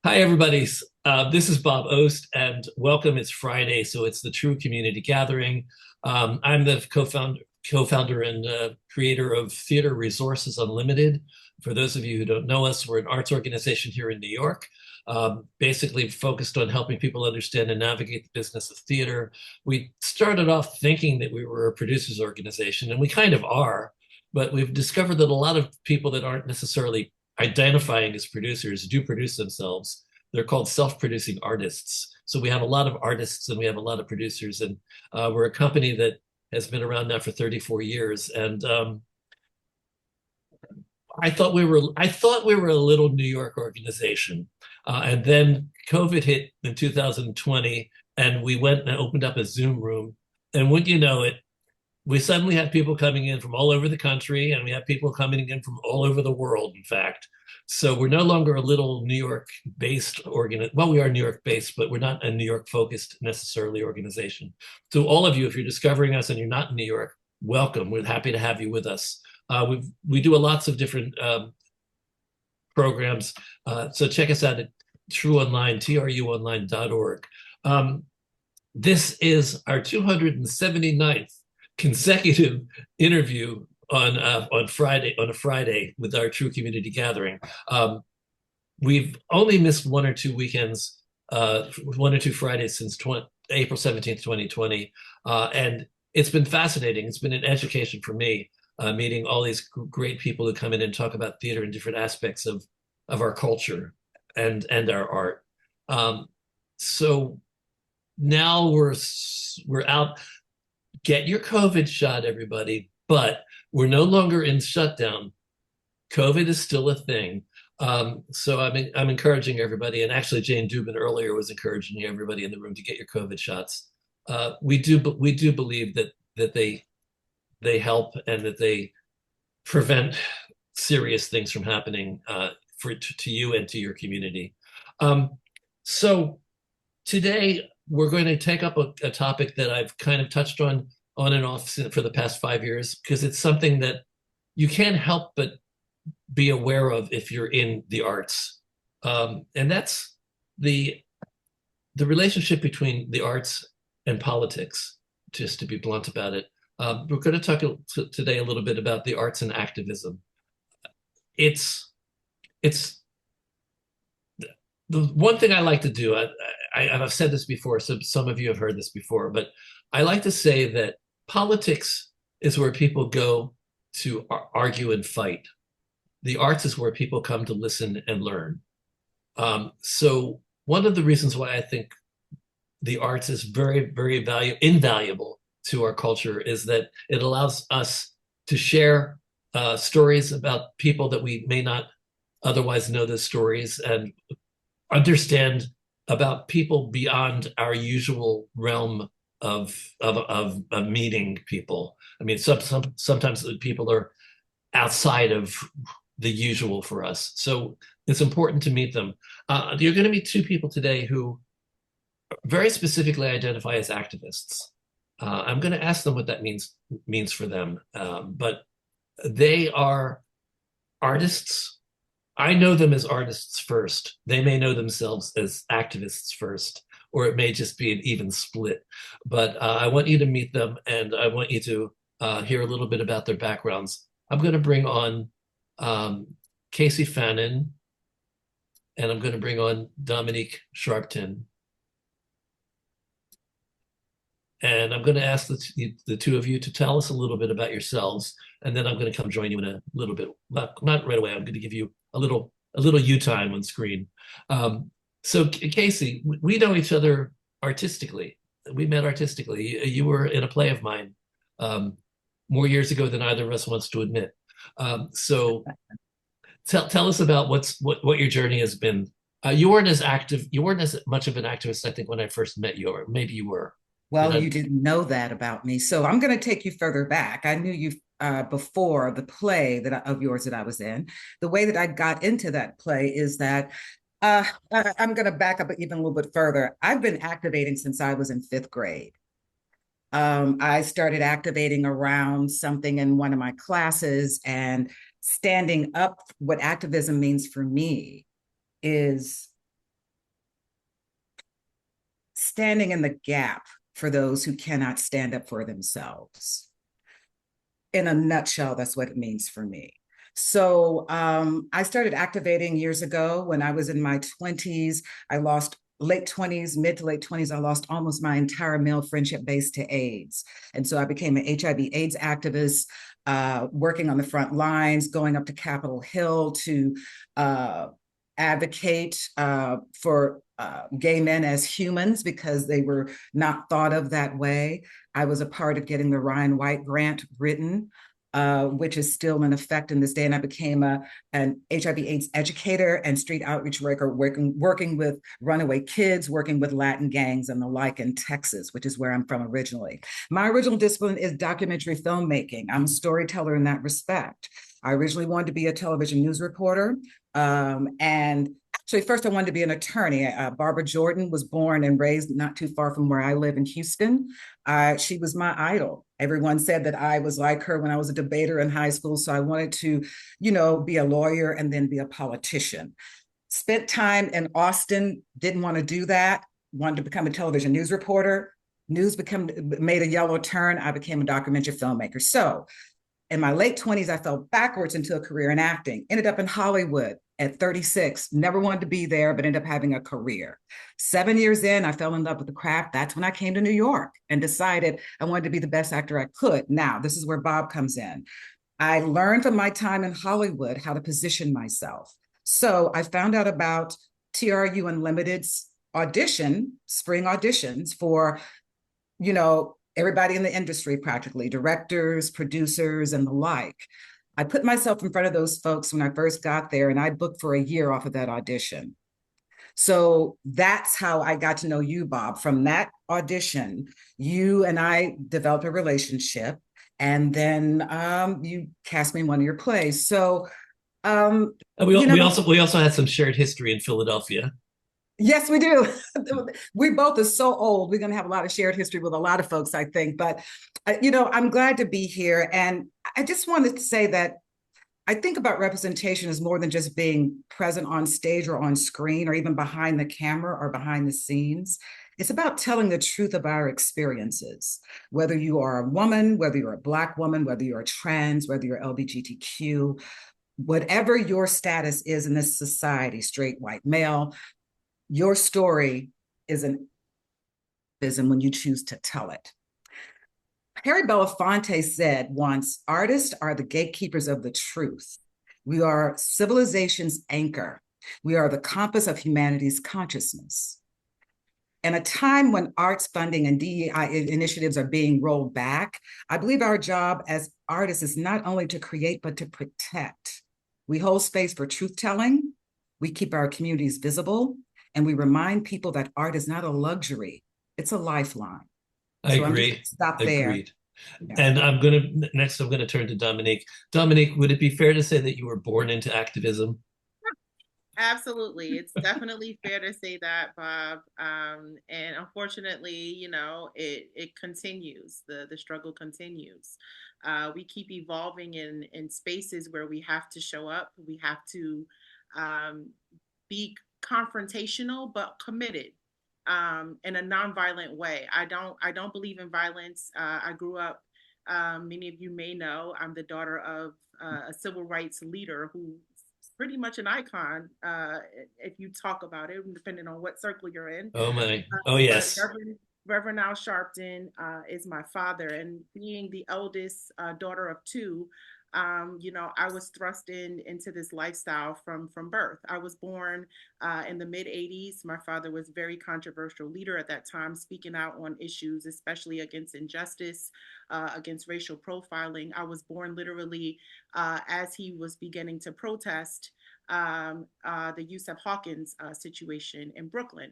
Hi, everybody. This is Bob Ost, and welcome. It's Friday, so it's the True Community Gathering. I'm the co-founder and creator of Theater Resources Unlimited. For those of you who don't know us, we're an arts organization here in New York, basically focused on helping people understand and navigate the business of theater. We started off thinking that we were a producers organization, and we kind of are, but we've discovered that a lot of people that aren't necessarily identifying as producers do produce themselves. They're called self-producing artists. So we have a lot of artists and we have a lot of producers, and we're a company that has been around now for 34 years. And I thought we were a little New York organization, and then COVID hit in 2020, and we went and opened up a Zoom room. And wouldn't you know it, we suddenly had people coming in from all over the country, and we have people coming in from all over the world, in fact. So we're no longer a little New York based Well, we are New York based, but we're not a New York focused necessarily organization. So all of you, if you're discovering us and you're not in New York, welcome. We're happy to have you with us. We do lots of different programs. So check us out at trueonline.org. This is our 279th consecutive interview on a Friday with our True Community Gathering. We've only missed one or two weekends, one or two Fridays since April 17th, 2020, and it's been fascinating. It's been an education for me, meeting all these great people who come in and talk about theater and different aspects of our culture and our art. So now we're out. Get your COVID shot, everybody, but we're no longer in shutdown. COVID is still a thing. So I'm encouraging everybody, and actually Jane Dubin earlier was encouraging everybody in the room to get your COVID shots. We do believe that they help and that they prevent serious things from happening to you and to your community. So today we're going to take up a topic that I've kind of touched on and off for the past 5 years, because it's something that you can't help but be aware of if you're in the arts, and that's the the relationship between the arts and politics. Just to be blunt about it, we're going to talk today a little bit about the arts and activism. It's the one thing I like to do. I've said this before, so some of you have heard this before, but I like to say that politics is where people go to argue and fight. The arts is where people come to listen and learn. So one of the reasons why I think the arts is very invaluable to our culture is that it allows us to share stories about people that we may not otherwise know the stories, and understand about people beyond our usual realm of meeting people. I mean, sometimes people are outside of the usual for us, so it's important to meet them. You're going to meet two people today who very specifically identify as activists. I'm going to ask them what that means for them, but they are artists. I know them as artists first. They may know themselves as activists first, or it may just be an even split. But I want you to meet them, and I want you to hear a little bit about their backgrounds. I'm going to bring on Casey Fannin, and I'm going to bring on Dominique Sharpton. And I'm going to ask the two of you to tell us a little bit about yourselves, and then I'm going to come join you in a little bit. Not right away. I'm going to give you a little you time on screen. So Casey, we know each other artistically. We met artistically. You were in a play of mine more years ago than either of us wants to admit. So tell us about what your journey has been. You weren't as active. You weren't as much of an activist, I think, when I first met you, or maybe you were. Well, you didn't know that about me. So I'm going to take you further back. I knew you before the play of yours that I was in. The way that I got into that play is that I'm going to back up even a little bit further. I've been activating since I was in fifth grade. I started activating around something in one of my classes, and standing up. What activism means for me is standing in the gap for those who cannot stand up for themselves. In a nutshell, that's what it means for me. So I started activating years ago when I was in my 20s. I lost late 20s, mid to late 20s, I lost almost my entire male friendship base to AIDS. And so I became an HIV/AIDS activist, working on the front lines, going up to Capitol Hill to advocate for gay men as humans because they were not thought of that way. I was a part of getting the Ryan White grant written, which is still in effect in this day. And I became an HIV/AIDS educator and street outreach worker, working with runaway kids, working with Latin gangs and the like in Texas, which is where I'm from originally. My original discipline is documentary filmmaking. I'm a storyteller in that respect. I originally wanted to be a television news reporter. And actually, first I wanted to be an attorney. Barbara Jordan was born and raised not too far from where I live in Houston. She was my idol. Everyone said that I was like her when I was a debater in high school. So I wanted to, be a lawyer and then be a politician. Spent time in Austin, didn't want to do that, wanted to become a television news reporter. Made a yellow turn. I became a documentary filmmaker. So in my late 20s, I fell backwards into a career in acting, ended up in Hollywood at 36, never wanted to be there, but ended up having a career. 7 years in, I fell in love with the craft. That's when I came to New York and decided I wanted to be the best actor I could. Now, this is where Bob comes in. I learned from my time in Hollywood how to position myself. So I found out about TRU Unlimited's spring auditions for, everybody in the industry, practically directors, producers, and the like. I put myself in front of those folks when I first got there, and I booked for a year off of that audition. So that's how I got to know you, Bob. From that audition, you and I developed a relationship, and then you cast me in one of your plays. So, And you know, we also had some shared history in Philadelphia. yes, we do. We both are so old. We're going to have a lot of shared history with a lot of folks, I think. But, I'm glad to be here. And I just wanted to say that I think about representation as more than just being present on stage or on screen or even behind the camera or behind the scenes. It's about telling the truth of our experiences, whether you are a woman, whether you're a Black woman, whether you're a trans, whether you're LGBTQ, whatever your status is in this society, straight, white, male, your story is an ism when you choose to tell it. Harry Belafonte said once, artists are the gatekeepers of the truth. We are civilization's anchor. We are the compass of humanity's consciousness. In a time when arts funding and DEI initiatives are being rolled back, I believe our job as artists is not only to create, but to protect. We hold space for truth telling, we keep our communities visible, and we remind people that art is not a luxury, it's a lifeline. I So I'm just agree. gonna stop there. Agreed. Yeah. And I'm gonna turn to Dominique. Dominique, would it be fair to say that you were born into activism? Absolutely. It's definitely fair to say that, Bob. And unfortunately, it continues. The struggle continues. We keep evolving in spaces where we have to show up. We have to um, be confrontational but committed in a nonviolent way. I don't believe in violence. I grew up. Many of you may know I'm the daughter of a civil rights leader who pretty much an icon if you talk about it, depending on what circle you're in. Oh my. Oh But yes. Reverend Al Sharpton is my father, and being the eldest daughter of two, I was thrust into this lifestyle from birth. I was born in the mid '80s. My father was a very controversial leader at that time, speaking out on issues, especially against injustice, against racial profiling. I was born literally as he was beginning to protest the Yusuf Hawkins situation in Brooklyn.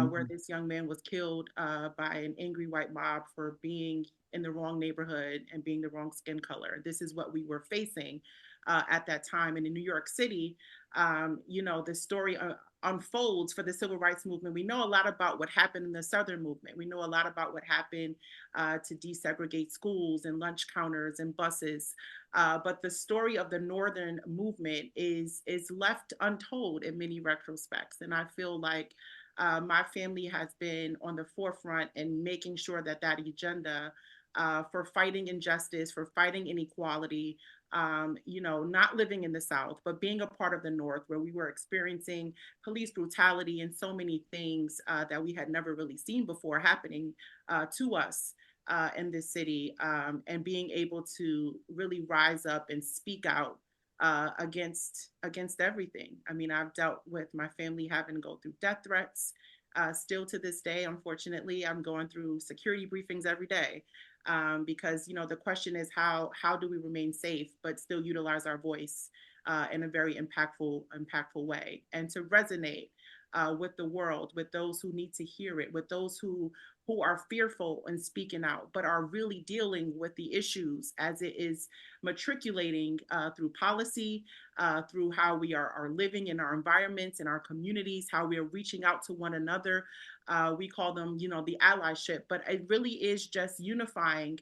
Where this young man was killed by an angry white mob for being in the wrong neighborhood and being the wrong skin color. This is what we were facing at that time. And in New York City, the story unfolds for the civil rights movement. We know a lot about what happened in the Southern movement. We know a lot about what happened to desegregate schools and lunch counters and buses. But the story of the Northern movement is left untold in many retrospects. And I feel like my family has been on the forefront in making sure that that agenda for fighting injustice, for fighting inequality, not living in the South, but being a part of the North, where we were experiencing police brutality and so many things that we had never really seen before happening to us in this city, and being able to really rise up and speak out against everything. I mean, I've dealt with my family having to go through death threats. Still to this day, unfortunately, I'm going through security briefings every day, because the question is how do we remain safe but still utilize our voice in a very impactful way, and to resonate with the world, with those who need to hear it, with those who are fearful and speaking out, but are really dealing with the issues as it is matriculating through policy, through how we are living in our environments, in our communities, how we are reaching out to one another. We call them, the allyship, but it really is just unifying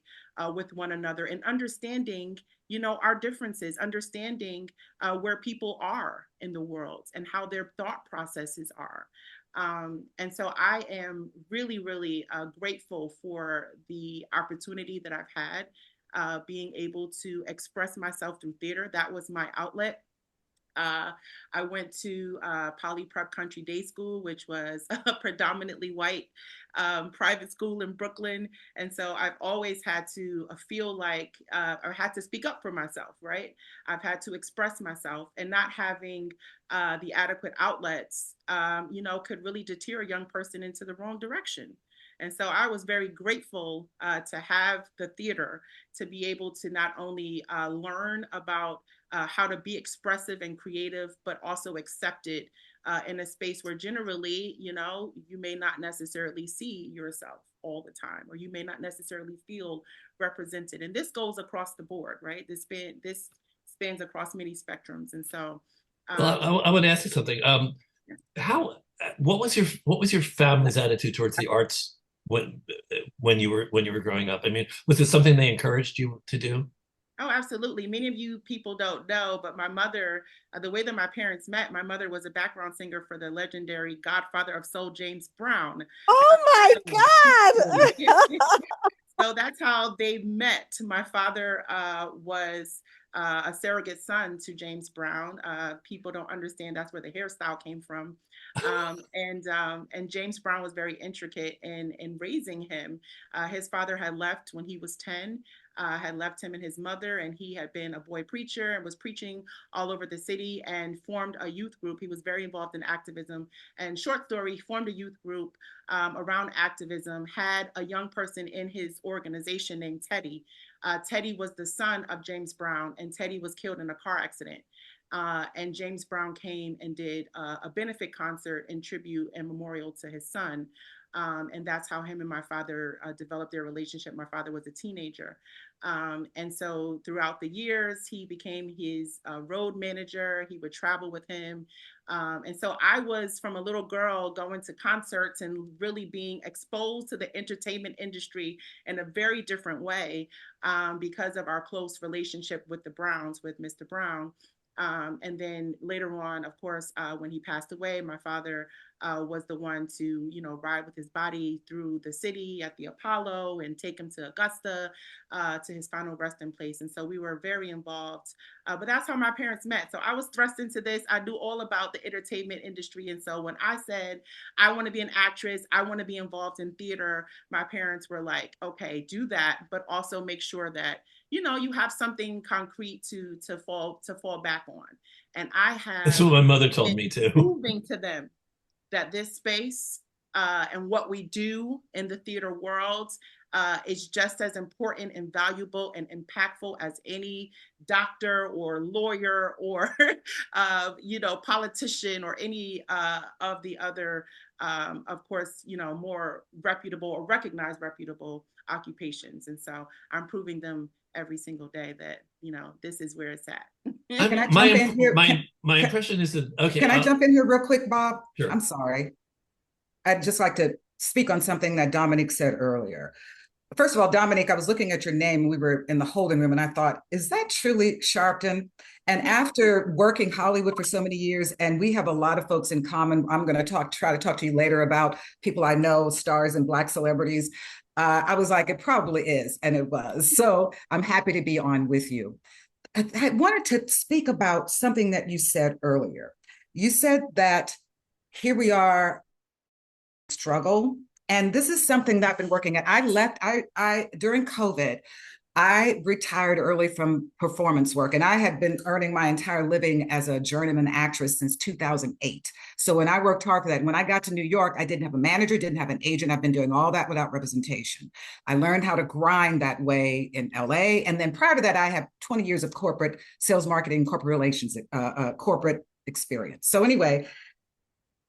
with one another and understanding, our differences, understanding where people are in the world and how their thought processes are. And so I am really, really grateful for the opportunity that I've had, being able to express myself through theater. That was my outlet. I went to Poly Prep Country Day School, which was a predominantly white private school in Brooklyn. And so I've always had to feel like, or had to speak up for myself, right? I've had to express myself, and not having the adequate outlets, could really deter a young person into the wrong direction. And so I was very grateful to have the theater, to be able to not only learn about how to be expressive and creative, but also accepted in a space where generally, you may not necessarily see yourself all the time, or you may not necessarily feel represented. And this goes across the board, right? This spans across many spectrums. And so, Well, I want to ask you something. How what was your family's attitude towards the arts when you were growing up? I mean, was it something they encouraged you to do? Oh, absolutely. Many of you people don't know, but my mother, the way that my parents met, my mother was a background singer for the legendary Godfather of Soul, James Brown. Oh my God. So that's how they met. My father was a surrogate son to James Brown. People don't understand that's where the hairstyle came from. And James Brown was very intricate in raising him. His father had left when he was 10, had left him and his mother, and he had been a boy preacher and was preaching all over the city and formed a youth group. He was very involved in activism. And short story, he formed a youth group around activism, had a young person in his organization named Teddy. Teddy was the son of James Brown, and Teddy was killed in a car accident. And James Brown came and did a benefit concert in tribute and memorial to his son. And that's how him and my father developed their relationship. My father was a teenager. And so throughout the years, he became his road manager. He would travel with him. And so I was, from a little girl, going to concerts and really being exposed to the entertainment industry in a very different way, because of our close relationship with the Browns, with Mr. Brown. And then later on, of course, when he passed away, my father was the one to, ride with his body through the city at the Apollo and take him to Augusta, to his final resting place. And so we were very involved. But that's how my parents met. So I was thrust into this. I knew all about the entertainment industry. And so when I said, I want to be an actress, I want to be involved in theater, my parents were like, okay, do that, but also make sure that you have something concrete to fall back on. And I That's have what my mother told me too. proving to them that this space and what we do in the theater world is just as important and valuable and impactful as any doctor or lawyer or politician or any of the other, of course, more reputable or recognized reputable occupations. And so I'm proving them every single day that this is where it's at. Can I jump in here? My impression is that, okay. Can I jump in here real quick, Bob? Sure. I'm sorry. I'd just like to speak on something that Dominique said earlier. First of all, Dominique, I was looking at your name. We were in the holding room, and I thought, is that truly Sharpton? And after working Hollywood for so many years, and we have a lot of folks in common. I'm going to try to talk to you later about people I know, stars and Black celebrities. I was like, it probably is, and it was. So I'm happy to be on with you. I wanted to speak about something that you said earlier. You said that here we are, struggle. And this is something that I've been working at. I during COVID, I retired early from performance work, and I had been earning my entire living as a journeyman actress since 2008. So when I worked hard for that, when I got to New York, I didn't have a manager, didn't have an agent. I've been doing all that without representation. I learned how to grind that way in LA. And then prior to that, I have 20 years of corporate sales, marketing, corporate relations, corporate experience. So anyway,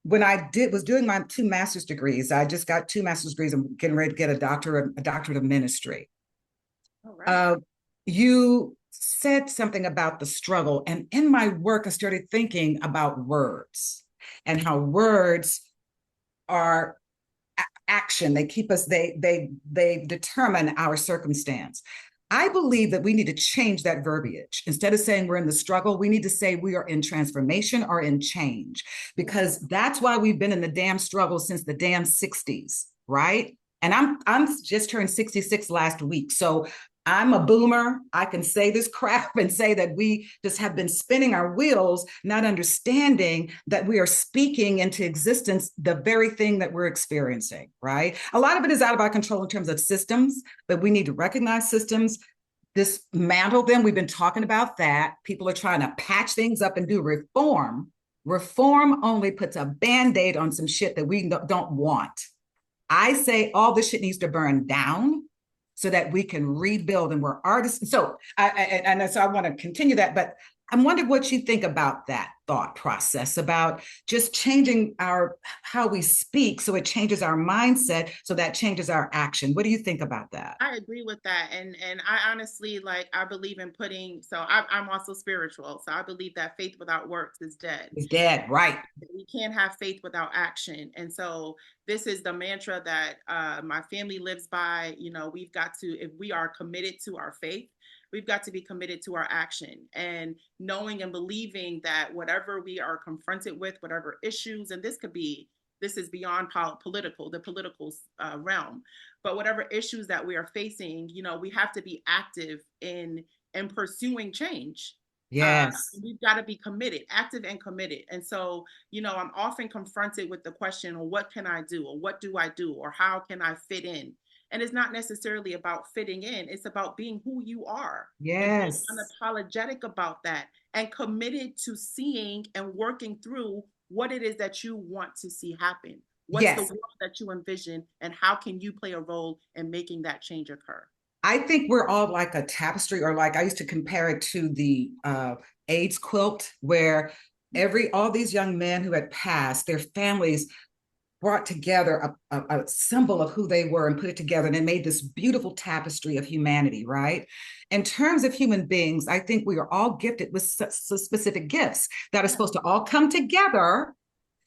when I was doing my 2 master's degrees, I just got 2 master's degrees. I'm getting ready to get a doctorate of ministry. All right. You said something about the struggle, and in my work, I started thinking about words and how words are action. They keep us. They determine our circumstance. I believe that we need to change that verbiage. Instead of saying we're in the struggle, we need to say we are in transformation or in change, because that's why we've been in the damn struggle since the damn 60s, right? And I'm just turned 66 last week. So I'm a boomer. I can say this crap and say that we just have been spinning our wheels, not understanding that we are speaking into existence the very thing that we're experiencing, right? A lot of it is out of our control in terms of systems, but we need to recognize systems, dismantle them. We've been talking about that. People are trying to patch things up and do reform. Reform only puts a Band-Aid on some shit that we don't want. I say all this shit needs to burn down so that we can rebuild, and we're artists. So I want to continue that, but I'm wondering what you think about that thought process, about just changing how we speak so it changes our mindset, so that changes our action. What do you think about that? I agree with that. And I honestly, like, I believe in I'm also spiritual. So I believe that faith without works is dead. It's dead, right? We can't have faith without action. And so this is the mantra that my family lives by. You know, we've got to, if we are committed to our faith, we've got to be committed to our action, and knowing and believing that whatever we are confronted with, whatever issues, and this is beyond the political realm, but whatever issues that we are facing, you know, we have to be active in pursuing change. Yes. We've got to be committed, active and committed. And so, you know, I'm often confronted with the question, well, what can I do? Or what do I do? Or how can I fit in? And it's not necessarily about fitting in. It's about being who you are. Yes. And being unapologetic about that, and committed to seeing and working through what it is that you want to see happen. What's the world that you envision, and how can you play a role in making that change occur? I think we're all like a tapestry, or like I used to compare it to the AIDS quilt, where all these young men who had passed, their families brought together a symbol of who they were and put it together, and it made this beautiful tapestry of humanity, right? In terms of human beings, I think we are all gifted with specific gifts that are supposed to all come together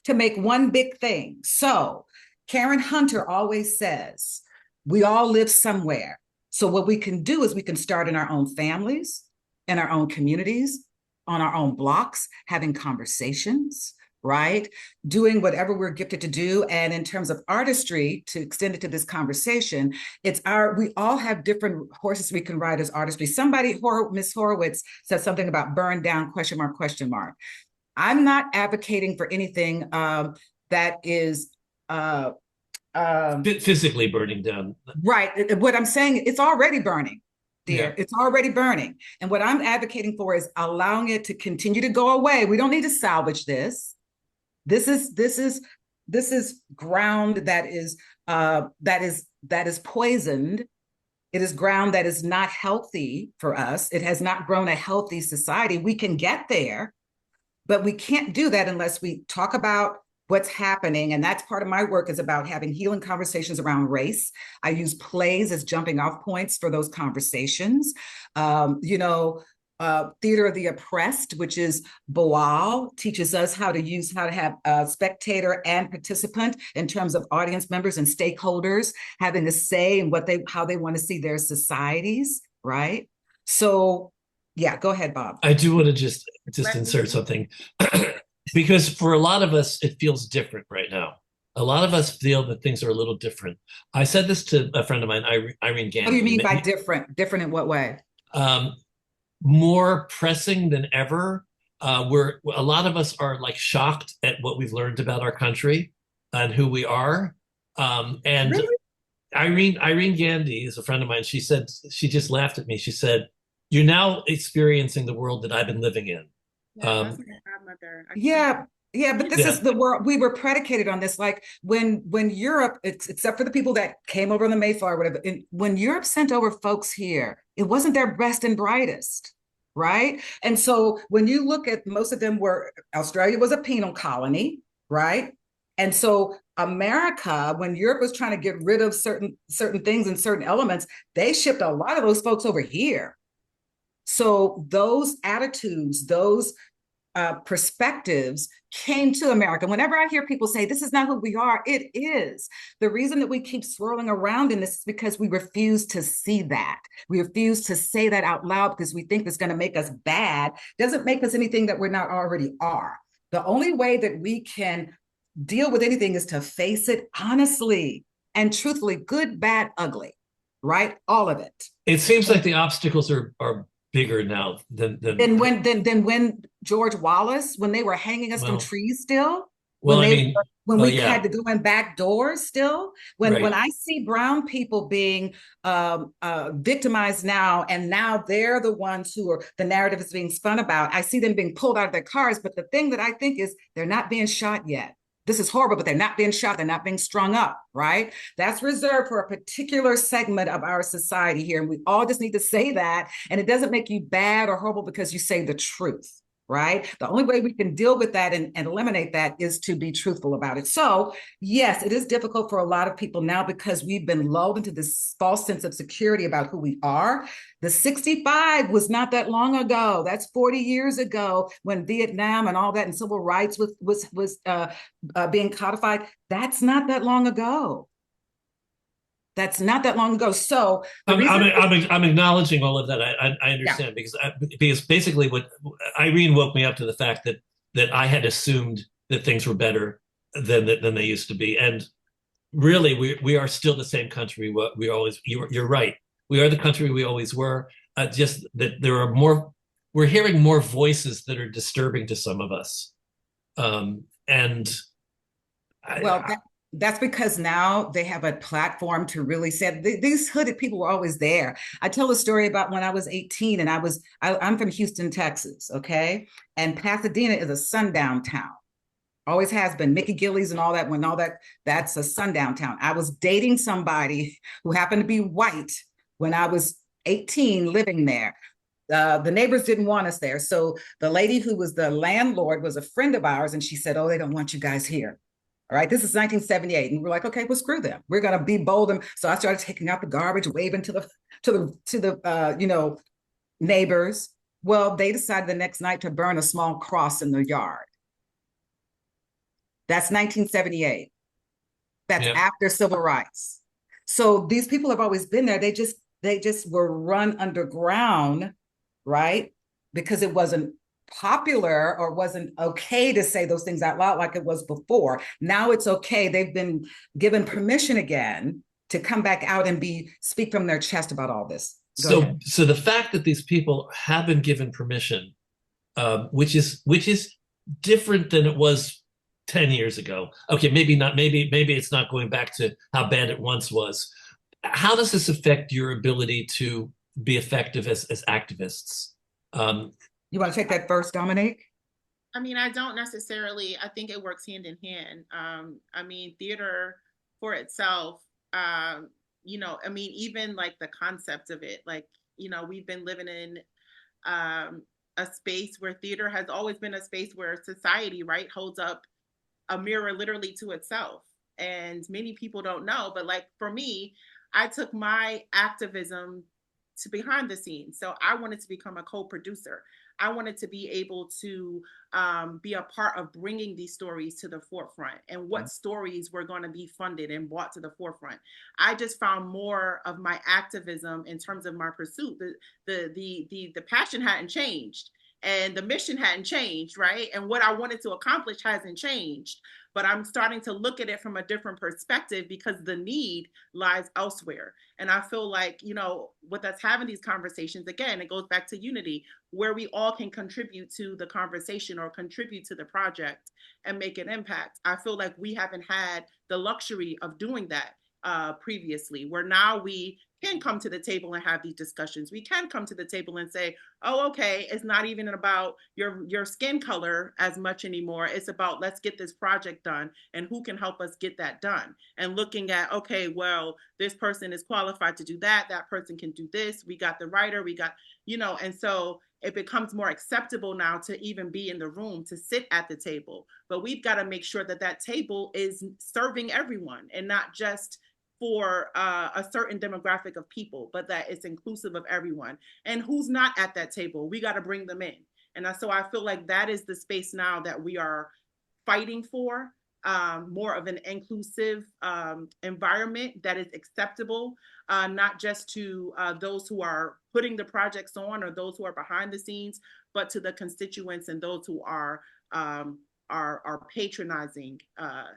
to make one big thing. So Karen Hunter always says, we all live somewhere. So what we can do is we can start in our own families, in our own communities, on our own blocks, having conversations, right? Doing whatever we're gifted to do. And in terms of artistry, to extend it to this conversation, we all have different horses we can ride as artistry. Miss Horowitz said something about burn down, question mark, question mark. I'm not advocating for anything that is physically burning down. Right. What I'm saying, it's already burning, dear. Yeah. It's already burning. And what I'm advocating for is allowing it to continue to go away. We don't need to salvage this. This is ground that is poisoned. It is ground that is not healthy for us. It has not grown a healthy society. We can get there, but we can't do that unless we talk about what's happening. And that's part of my work, is about having healing conversations around race. I use plays as jumping off points for those conversations. Theater of the Oppressed, which is Boal, teaches us how to have a spectator and participant in terms of audience members and stakeholders having a say in how they want to see their societies, right? So Yeah, go ahead, Bob. I do want to just Let insert me, something because for a lot of us, it feels different right now. A lot of us feel that things are a little different. I said this to a friend of mine, Irene What do you mean by Gandy. different? Different in what way? Um, More pressing than ever. We're a lot of us are like shocked at what we've learned about our country and who we are. And Really? Irene Gandy is a friend of mine. She said she just laughed at me. She said, "You're now experiencing the world that I've been living in." yeah, that's Um, my godmother. I see. Yeah, yeah, but this yeah, is the world we were predicated on this. Like when Europe, except for the people that came over on the Mayflower, or whatever, when Europe sent over folks here, it wasn't their best and brightest, right? And so when you look at most of them were Australia was a penal colony, right? And so America, when Europe was trying to get rid of certain things and certain elements, they shipped a lot of those folks over here. So those attitudes, those perspectives came to America. Whenever I hear people say, this is not who we are, it is. The reason that we keep swirling around in this is because we refuse to see that. We refuse to say that out loud because we think it's going to make us bad. Doesn't make us anything that we're not already are. The only way that we can deal with anything is to face it honestly and truthfully, good, bad, ugly, right? All of it. it seems like the obstacles are bigger now Than when George Wallace, when they were hanging us from well, trees still, well, I mean, when well, we had yeah, to go in back doors still, when right. I see brown people being victimized now, and now they're the ones who are the narrative is being spun about. I see them being pulled out of their cars, but the thing that I think is they're not being shot yet. This is horrible, but they're not being shot. They're not being strung up, right? That's reserved for a particular segment of our society here. And we all just need to say that. And it doesn't make you bad or horrible because you say the truth, right? The only way we can deal with that and eliminate that is to be truthful about it. So, yes, it is difficult for a lot of people now because we've been lulled into this false sense of security about who we are. The 65 was not that long ago. That's 40 years ago when Vietnam and all that and civil rights was being codified. That's not that long ago. That's not that long ago. So the reason, I'm acknowledging all of that. I yeah, understand because basically what Irene woke me up to the fact that I had assumed that things were better than they used to be, and really we are still the same country. We always you're right. We are the country we always were. Just that there are more. We're hearing more voices that are disturbing to some of us, and well, I, that's because now they have a platform to really say these hooded people were always there. I tell a story about when I was 18 and I'm from Houston, Texas, okay? And Pasadena is a sundown town. Always has been. Mickey Gillies and all that, that's a sundown town. I was dating somebody who happened to be white when I was 18 living there. The neighbors didn't want us there. So the lady who was the landlord was a friend of ours, and she said, oh, they don't want you guys here. All right, this is 1978, and we're like, okay, well, screw them. We're gonna be bold. And so I started taking out the garbage, waving to the neighbors. Well, they decided the next night to burn a small cross in the yard. That's 1978. That's yeah. after civil rights. So these people have always been there. They just were run underground, right? Because it wasn't popular or wasn't okay to say those things out loud like it was before. Now it's okay. They've been given permission again to come back out and speak from their chest about all this. Go ahead. So the fact that these people have been given permission, which is different than it was 10 years ago. Okay, maybe not. Maybe it's not going back to how bad it once was. How does this affect your ability to be effective as activists? Um, You want to take that first, Dominique? I mean, I don't necessarily, I think it works hand in hand. I mean, theater for itself, I mean, even like the concept of it, like, we've been living in a space where theater has always been a space where society, right, holds up a mirror literally to itself. And many people don't know, but like for me, I took my activism to behind the scenes. So I wanted to become a co-producer. I wanted to be able to be a part of bringing these stories to the forefront and what stories were going to be funded and brought to the forefront. I just found more of my activism in terms of my pursuit. The passion hadn't changed and the mission hadn't changed, right? And what I wanted to accomplish hasn't changed, but I'm starting to look at it from a different perspective because the need lies elsewhere. And I feel like, you know, with us having these conversations, again, it goes back to unity, where we all can contribute to the conversation or contribute to the project and make an impact. I feel like we haven't had the luxury of doing that previously, where now we can come to the table and have these discussions. We can come to the table and say, oh, okay, it's not even about your skin color as much anymore. It's about, let's get this project done and who can help us get that done. And looking at, okay, well, this person is qualified to do that. That person can do this. We got the writer, we got, you know, and so it becomes more acceptable now to even be in the room, to sit at the table. But we've got to make sure that that table is serving everyone and not just for a certain demographic of people, but that it's inclusive of everyone. And who's not at that table, we got to bring them in. And so I feel like that is the space now that we are fighting for, more of an inclusive environment that is acceptable, not just to those who are putting the projects on or those who are behind the scenes, but to the constituents and those who are patronizing,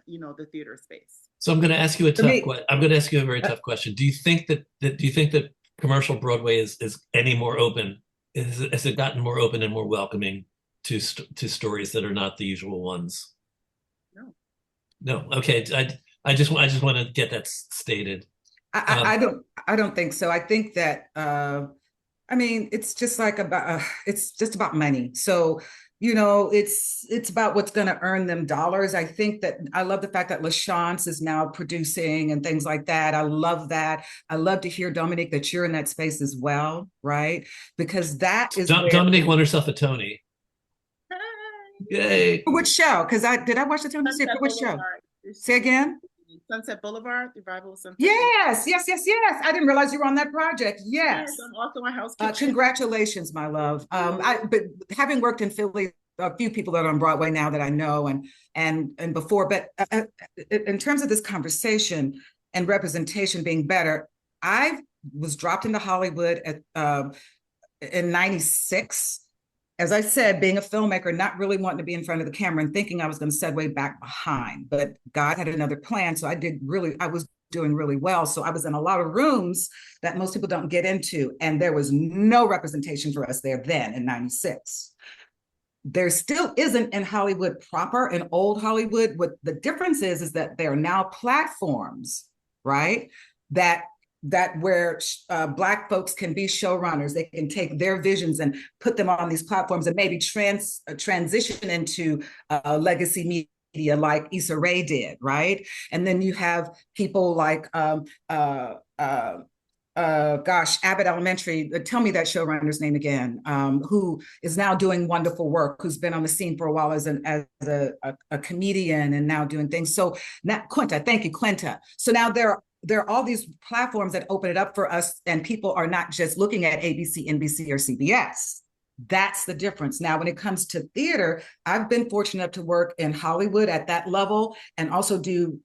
you know, the theater space. So I'm going to ask you a tough question. I'm going to ask you a very tough question. Do you think that commercial Broadway is any more open? Has it gotten more open and more welcoming to stories that are not the usual ones? No. No. Okay. I just want to get that stated. I don't think so. I think that I mean, it's just like it's just about money. So, you know, it's about what's going to earn them dollars. I think that I love the fact that LaChance is now producing and things like that. I love that. I love to hear, Dominique, that you're in that space as well, right? Because that is Dominique won herself a Tony. Yay! For which show? Because did I watch the Tony series? For which show? Say again. Sunset Boulevard, the revival of Sunset. Yes. I didn't realize you were on that project. Yes. I'm also a house kitchen. Congratulations, my love. But having worked in Philly, a few people that are on Broadway now that I know and before, but in terms of this conversation and representation being better, I was dropped into Hollywood in '96. As I said, being a filmmaker, not really wanting to be in front of the camera and thinking I was going to segue back behind, but God had another plan. So I was doing really well. So I was in a lot of rooms that most people don't get into. And there was no representation for us there then in '96. There still isn't in Hollywood proper, in old Hollywood. What the difference is that there are now platforms, right? That where Black folks can be showrunners. They can take their visions and put them on these platforms and maybe transition into legacy media like Issa Rae did, right? And then you have people like, Abbott Elementary, tell me that showrunner's name again, who is now doing wonderful work, who's been on the scene for a while as a comedian and now doing things. So now, Quinta, thank you, Quinta. So now there are all these platforms that open it up for us, and people are not just looking at ABC, NBC, or CBS. That's the difference. Now, when it comes to theater, I've been fortunate enough to work in Hollywood at that level and also do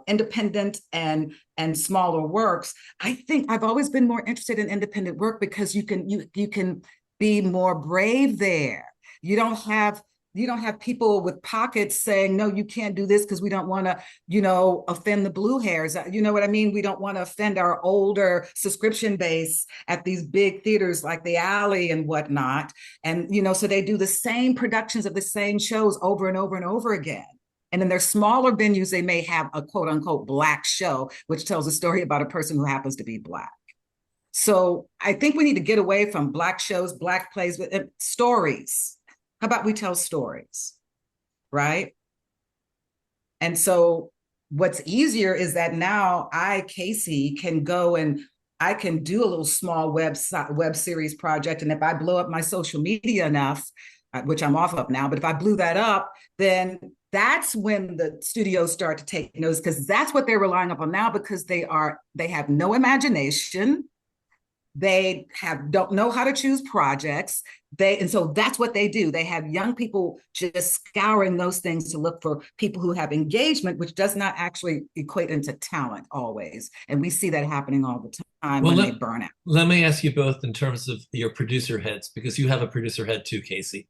independent and smaller works. I think I've always been more interested in independent work because you can be more brave there. You don't have people with pockets saying, no, you can't do this because we don't want to, offend the blue hairs. You know what I mean? We don't want to offend our older subscription base at these big theaters like the Alley and whatnot. And, so they do the same productions of the same shows over and over and over again. And in their smaller venues, they may have a quote unquote Black show, which tells a story about a person who happens to be Black. So I think we need to get away from Black shows, Black plays, with stories. How about we tell stories, right? And so what's easier is that now Casey, can go and I can do a little small web series project. And if I blow up my social media enough, which I'm off of now, but if I blew that up, then that's when the studios start to take notice, because that's what they're relying upon now, because they have no imagination. They don't know how to choose projects. And so that's what they do. They have young people just scouring those things to look for people who have engagement, which does not actually equate into talent always. And we see that happening all the time when they burn out. Let me ask you both in terms of your producer heads, because you have a producer head too, Casey.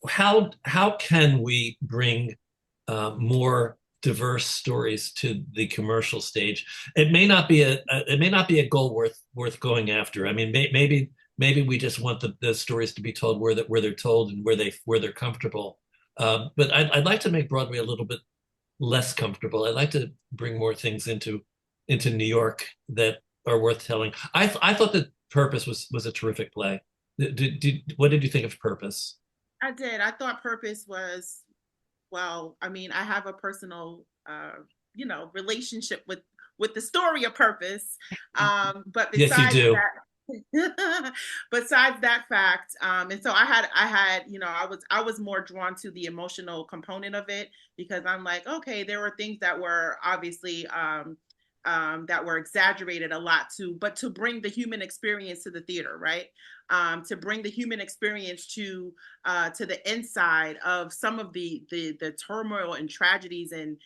How can we bring more diverse stories to the commercial stage? It may not be a goal worth going after. I mean, maybe we just want the stories to be told where they're told and where they're comfortable. But I'd like to make Broadway a little bit less comfortable. I'd like to bring more things into New York that are worth telling. I thought that Purpose was a terrific play. What did you think of Purpose? I did. I thought Purpose was, well, I mean, I have a personal, relationship with the story of Purpose. But yes, you do. Besides that fact, and so I had, I was more drawn to the emotional component of it, because I'm like, okay, there were things that were obviously that were exaggerated a lot too, but to bring the human experience to the theater, right? To bring the human experience to the inside of some of the turmoil and tragedies and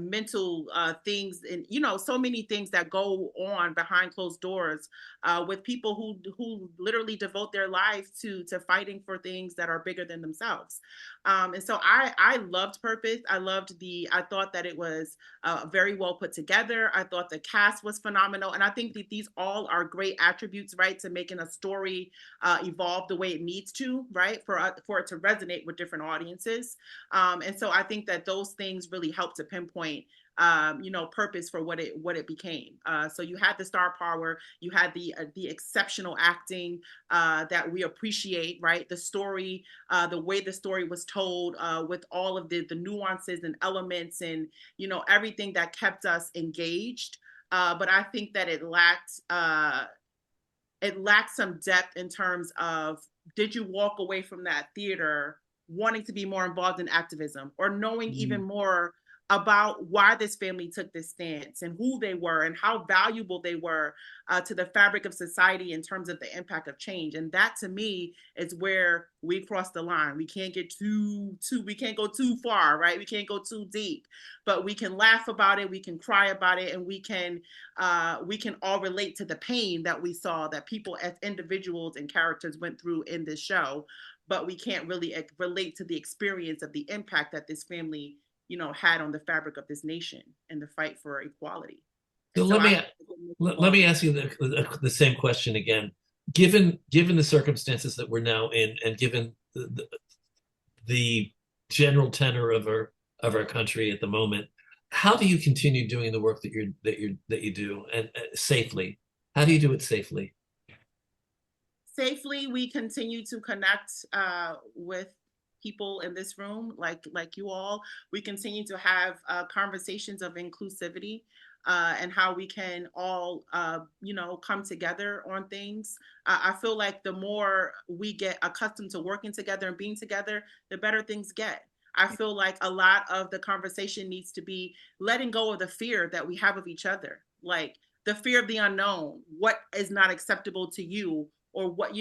mental things, and so many things that go on behind closed doors with people who literally devote their lives to fighting for things that are bigger than themselves. And so I loved Purpose. I thought that it was very well put together. I thought the cast was phenomenal, and I think that these all are great attributes, right, to making a story evolve the way it needs to, right, for it to resonate with different audiences. And so I think that those things really help to pinpoint Purpose for what it became. So you had the star power, you had the exceptional acting that we appreciate, right? The story, the way the story was told, with all of the nuances and elements, and everything that kept us engaged. But I think that it lacked some depth in terms of, did you walk away from that theater wanting to be more involved in activism, or knowing even more about why this family took this stance and who they were and how valuable they were to the fabric of society in terms of the impact of change. And that, to me, is where we cross the line. We can't get we can't go too far, right? We can't go too deep, but we can laugh about it, we can cry about it, and we can all relate to the pain that we saw, that people as individuals and characters went through in this show. But we can't really relate to the experience of the impact that this family had on the fabric of this nation and the fight for equality. So let me ask you the same question again. Given the circumstances that we're now in, and given the general tenor of our country at the moment, how do you continue doing the work that you do, and safely? How do you do it safely? Safely, we continue to connect with people in this room, like you all. We continue to have conversations of inclusivity and how we can all, come together on things. I feel like the more we get accustomed to working together and being together, the better things get. I feel like a lot of the conversation needs to be letting go of the fear that we have of each other, like the fear of the unknown, what is not acceptable to you, or what,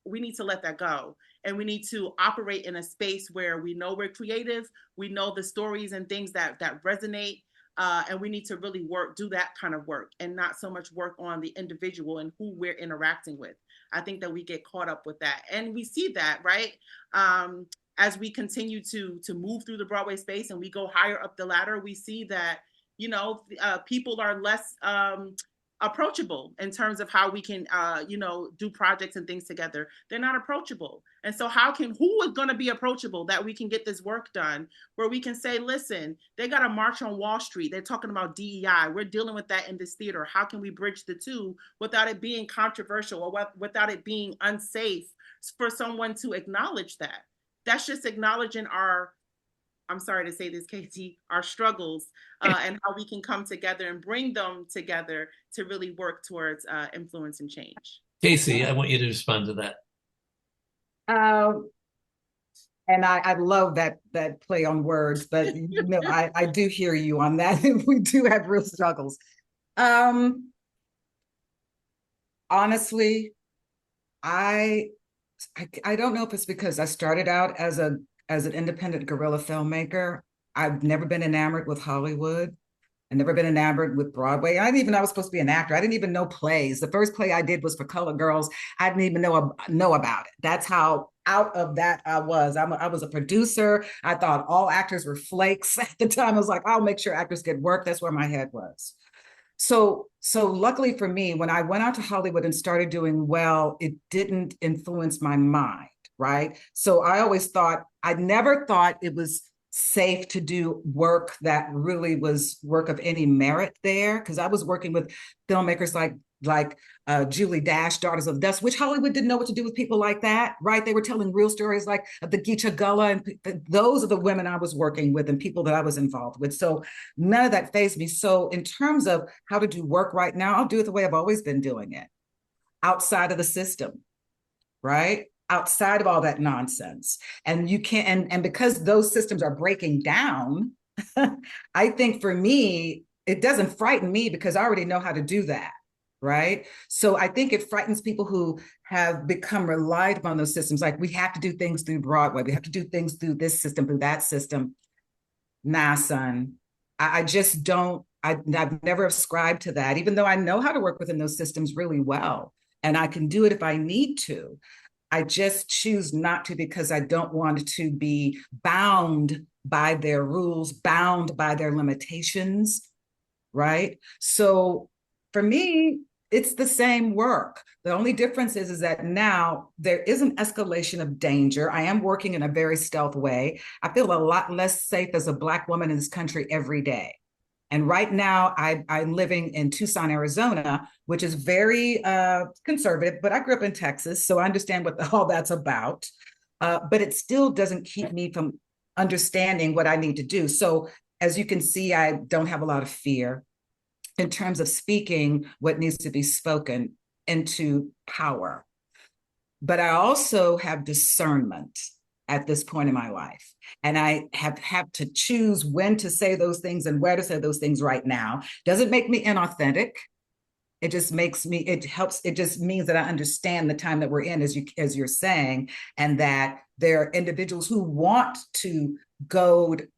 we need to let that go. And we need to operate in a space where we know we're creative, we know the stories and things that resonate, and we need to really do that kind of work, and not so much work on the individual and who we're interacting with. I think that we get caught up with that. And we see that, right? As we continue to move through the Broadway space and we go higher up the ladder, we see that, people are less approachable in terms of how we can do projects and things together. They're not approachable. And so who is going to be approachable that we can get this work done, where we can say, listen, they got a march on Wall Street, they're talking about DEI, we're dealing with that in this theater. How can we bridge the two without it being controversial, or without it being unsafe for someone to acknowledge that? That's just acknowledging I'm sorry to say this, Katie, our struggles, and how we can come together and bring them together to really work towards influence and change. Casey, I want you to respond to that. And I love that play on words, but I do hear you on that. We do have real struggles. honestly, I, I don't know if it's because I started out as an independent guerrilla filmmaker. I've never been enamored with Hollywood. I've never been enamored with Broadway. I didn't even know I was supposed to be an actor. I didn't even know plays. The first play I did was for Colored Girls. I didn't even know about it. That's how out of that I was. I was a producer. I thought all actors were flakes at the time. I was like, I'll make sure actors get work. That's where my head was. So luckily for me, when I went out to Hollywood and started doing well, it didn't influence my mind, right? So I never thought it was safe to do work that really was work of any merit there, because I was working with filmmakers like Julie Dash, Daughters of Dust, which Hollywood didn't know what to do with people like that, right? They were telling real stories like the Geisha Gullah, and those are the women I was working with and people that I was involved with. So none of that fazed me. So in terms of how to do work right now, I'll do it the way I've always been doing it, outside of the system, right? Outside of all that nonsense. And you can't, and because those systems are breaking down, I think for me, it doesn't frighten me because I already know how to do that. Right. So I think it frightens people who have become reliant upon those systems. Like, we have to do things through Broadway. We have to do things through this system, through that system. Nah, son. I just don't, I've never ascribed to that, even though I know how to work within those systems really well. And I can do it if I need to. I just choose not to because I don't want to be bound by their rules, bound by their limitations, right? So for me, it's the same work. The only difference is that now there is an escalation of danger. I am working in a very stealth way. I feel a lot less safe as a Black woman in this country every day. And right now, I'm living in Tucson, Arizona, which is very conservative, but I grew up in Texas, so I understand what all that's about. But it still doesn't keep me from understanding what I need to do. So as you can see, I don't have a lot of fear in terms of speaking what needs to be spoken into power. But I also have discernment at this point in my life. And I have to choose when to say those things and where to say those things right now. Doesn't make me inauthentic. It just makes me, it helps, it just means that I understand the time that we're in, as you're saying, and that there are individuals who want to goad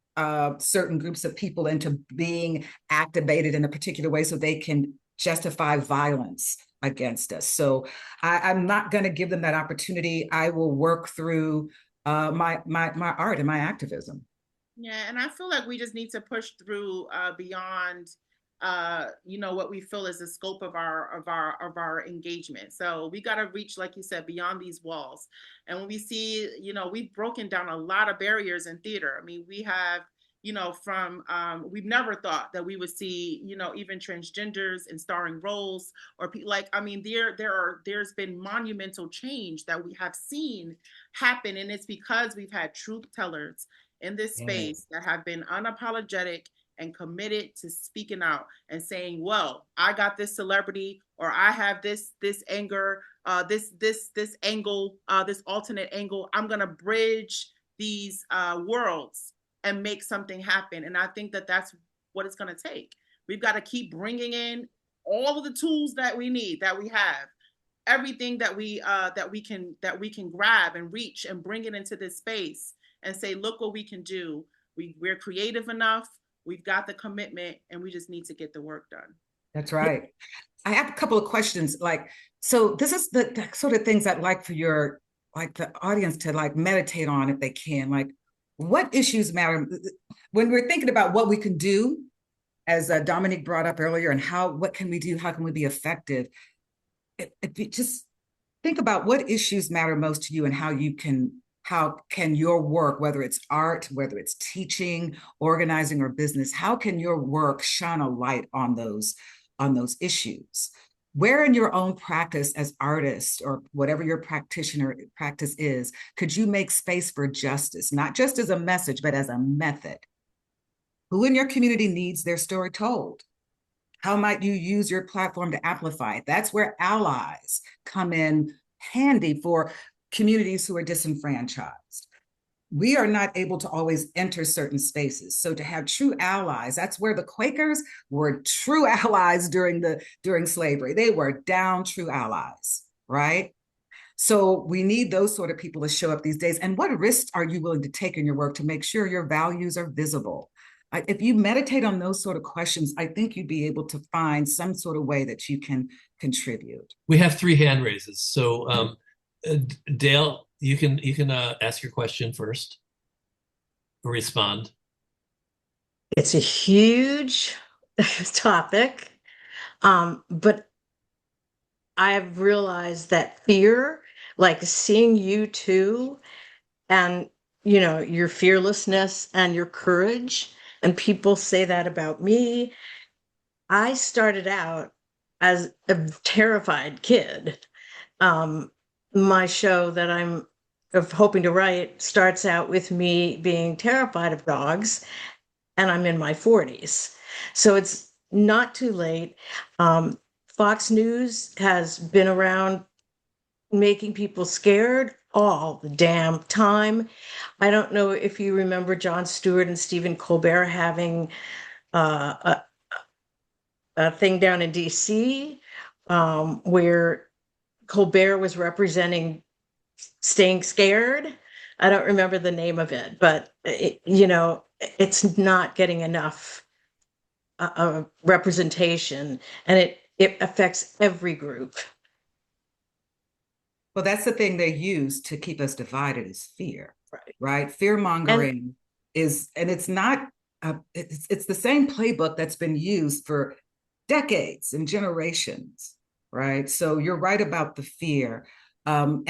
certain groups of people into being activated in a particular way so they can justify violence against us. So I'm not going to give them that opportunity. I will work through my art and my activism. Yeah, and I feel like we just need to push through beyond what we feel is the scope of our engagement. So we got to reach, like you said, beyond these walls. And when we see, we've broken down a lot of barriers in theater. I mean, we have, from we've never thought that we would see, even transgenders in starring roles, or like, I mean, there's been monumental change that we have seen happen, and it's because we've had truth tellers in this space that have been unapologetic and committed to speaking out and saying, well, I got this celebrity, or I have this anger, this angle, this alternate angle. I'm gonna bridge these worlds and make something happen. And I think that that's what it's gonna take. We've got to keep bringing in all of the tools that we need, that we have, everything that we can grab and reach and bring it into this space and say, look what we can do. We're creative enough. We've got the commitment, and we just need to get the work done. That's right. I have a couple of questions. So this is the sort of things I'd like for the audience to meditate on if they can. What issues matter when we're thinking about what we can do, as Dominique brought up earlier, and what can we do? How can we be effective? If you just think about what issues matter most to you, and how can your work, whether it's art, whether it's teaching, organizing, or business, how can your work shine a light on those issues? Where in your own practice as artist, or whatever your practitioner practice is, could you make space for justice, not just as a message, but as a method? Who in your community needs their story told? How might you use your platform to amplify it? That's where allies come in handy for communities who are disenfranchised. we are not able to always enter certain spaces. So to have true allies, that's where the Quakers were true allies during slavery. They were down true allies, right? So we need those sort of people to show up these days. And what risks are you willing to take in your work to make sure your values are visible? If you meditate on those sort of questions, I think you'd be able to find some sort of way that you can contribute. We have three hand raises. So Dale, you can ask your question first or respond. It's a huge topic, but I've realized that fear, like seeing you too, and your fearlessness and your courage, and people say that about me. I started out as a terrified kid. My show that I'm of hoping to write starts out with me being terrified of dogs, and I'm in my 40s. So it's not too late. Fox News has been around making people scared all the damn time. I don't know if you remember Jon Stewart and Stephen Colbert having a thing down in DC, where Colbert was representing staying scared. I don't remember the name of it, but it's not getting enough representation, and it affects every group. Well, that's the thing they use to keep us divided is fear, Right. right? Fear mongering and it's not, it's the same playbook that's been used for decades and generations, right? So you're right about the fear. And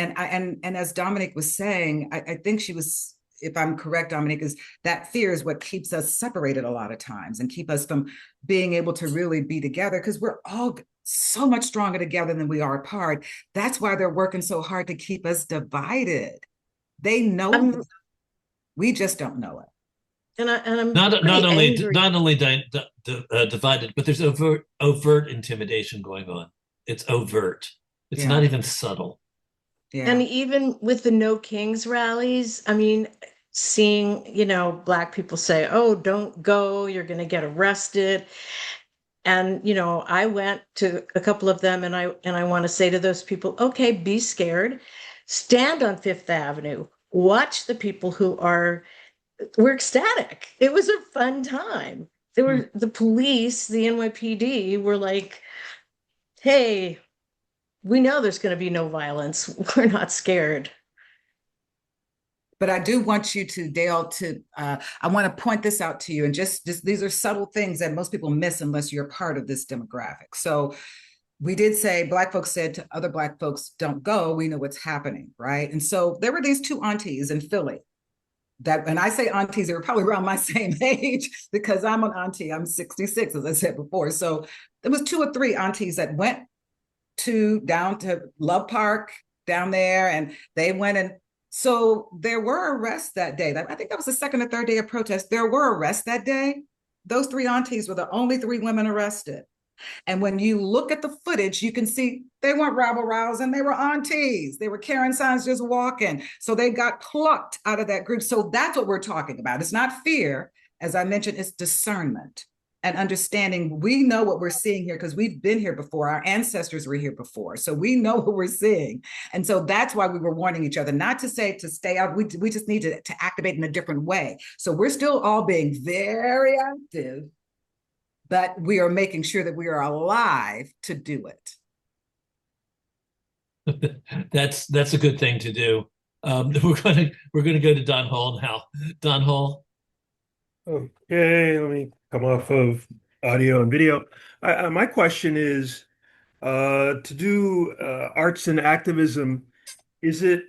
as Dominique was saying, I think she was, if I'm correct, Dominique, is that fear is what keeps us separated a lot of times and keep us from being able to really be together, because we're all so much stronger together than we are apart. That's why they're working so hard to keep us divided. They know this. We just don't know it. And I'm not only angry. Divided, but there's overt intimidation going on. It's overt. It's not even subtle. Yeah. And even with the No Kings rallies, I mean, seeing, Black people say, "Oh, don't go, you're going to get arrested." And, I went to a couple of them, and I want to say to those people, okay, be scared, stand on Fifth Avenue, watch the people who were ecstatic. It was a fun time. There were the police, the NYPD were like, "Hey, we know there's going to be no violence. We're not scared." But I do want you to, Dale, I want to point this out to you. And just these are subtle things that most people miss unless you're part of this demographic. So we did say, Black folks said to other Black folks, don't go. We know what's happening, right? And so there were these two aunties in Philly that, and I say aunties, they were probably around my same age because I'm an auntie. I'm 66, as I said before. So there was two or three aunties that went down to Love Park down there, and they went and so there were arrests that day. I think that was the second or third day of protest. There were arrests that day. Those three aunties were the only three women arrested. And when you look at the footage, you can see they weren't rabble rousing. They were aunties. They were carrying signs, just walking. So they got plucked out of that group. So that's what we're talking about. It's not fear. As I mentioned, it's discernment and understanding. We know what we're seeing here because we've been here before. Our ancestors were here before. So we know what we're seeing. And so that's why we were warning each other, not to say to stay out. We just need to activate in a different way. So we're still all being very active, but we are making sure that we are alive to do it. That's a good thing to do. We're gonna go to Don Hall now. Don Hall. Okay, let me come off of audio and video. My question is, to do arts and activism, is it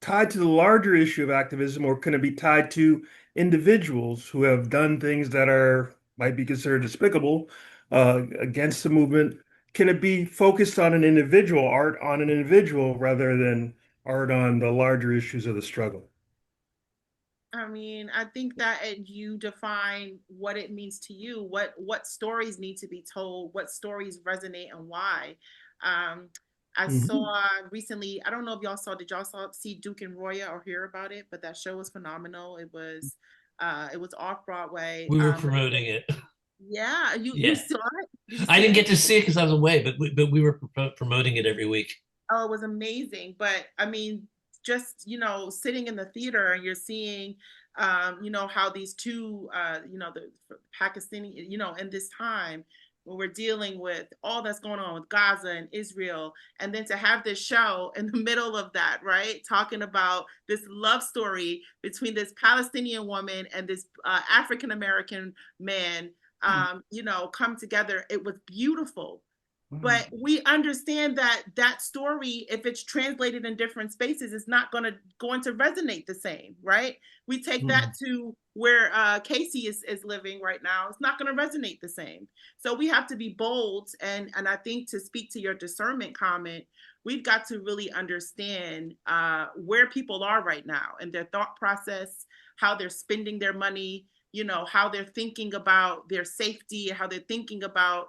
tied to the larger issue of activism, or can it be tied to individuals who have done things that might be considered despicable against the movement? Can it be focused on an individual, art on an individual, rather than art on the larger issues of the struggle? I mean, I think that you define what it means to you, what stories need to be told, what stories resonate and why. I Mhm. saw recently, I don't know if y'all saw, did y'all see Duke and Roya or hear about it? But that show was phenomenal. It was off Broadway. We were promoting it. Yeah, you Yeah. saw it? Did you I see didn't it? get to see it because I was away, but we were promoting it every week. Oh, it was amazing. But I mean, just, sitting in the theater and you're seeing, how these two, the Pakistani, in this time when we're dealing with all that's going on with Gaza and Israel, and then to have this show in the middle of that, right? Talking about this love story between this Palestinian woman and this African American man, come together. It was beautiful. But we understand that that story, if it's translated in different spaces, is not going to resonate the same, right? We take that to where Casey is living right now. It's not going to resonate the same. So we have to be bold, and I think, to speak to your discernment comment, we've got to really understand where people are right now and their thought process, how they're spending their money, how they're thinking about their safety, how they're thinking about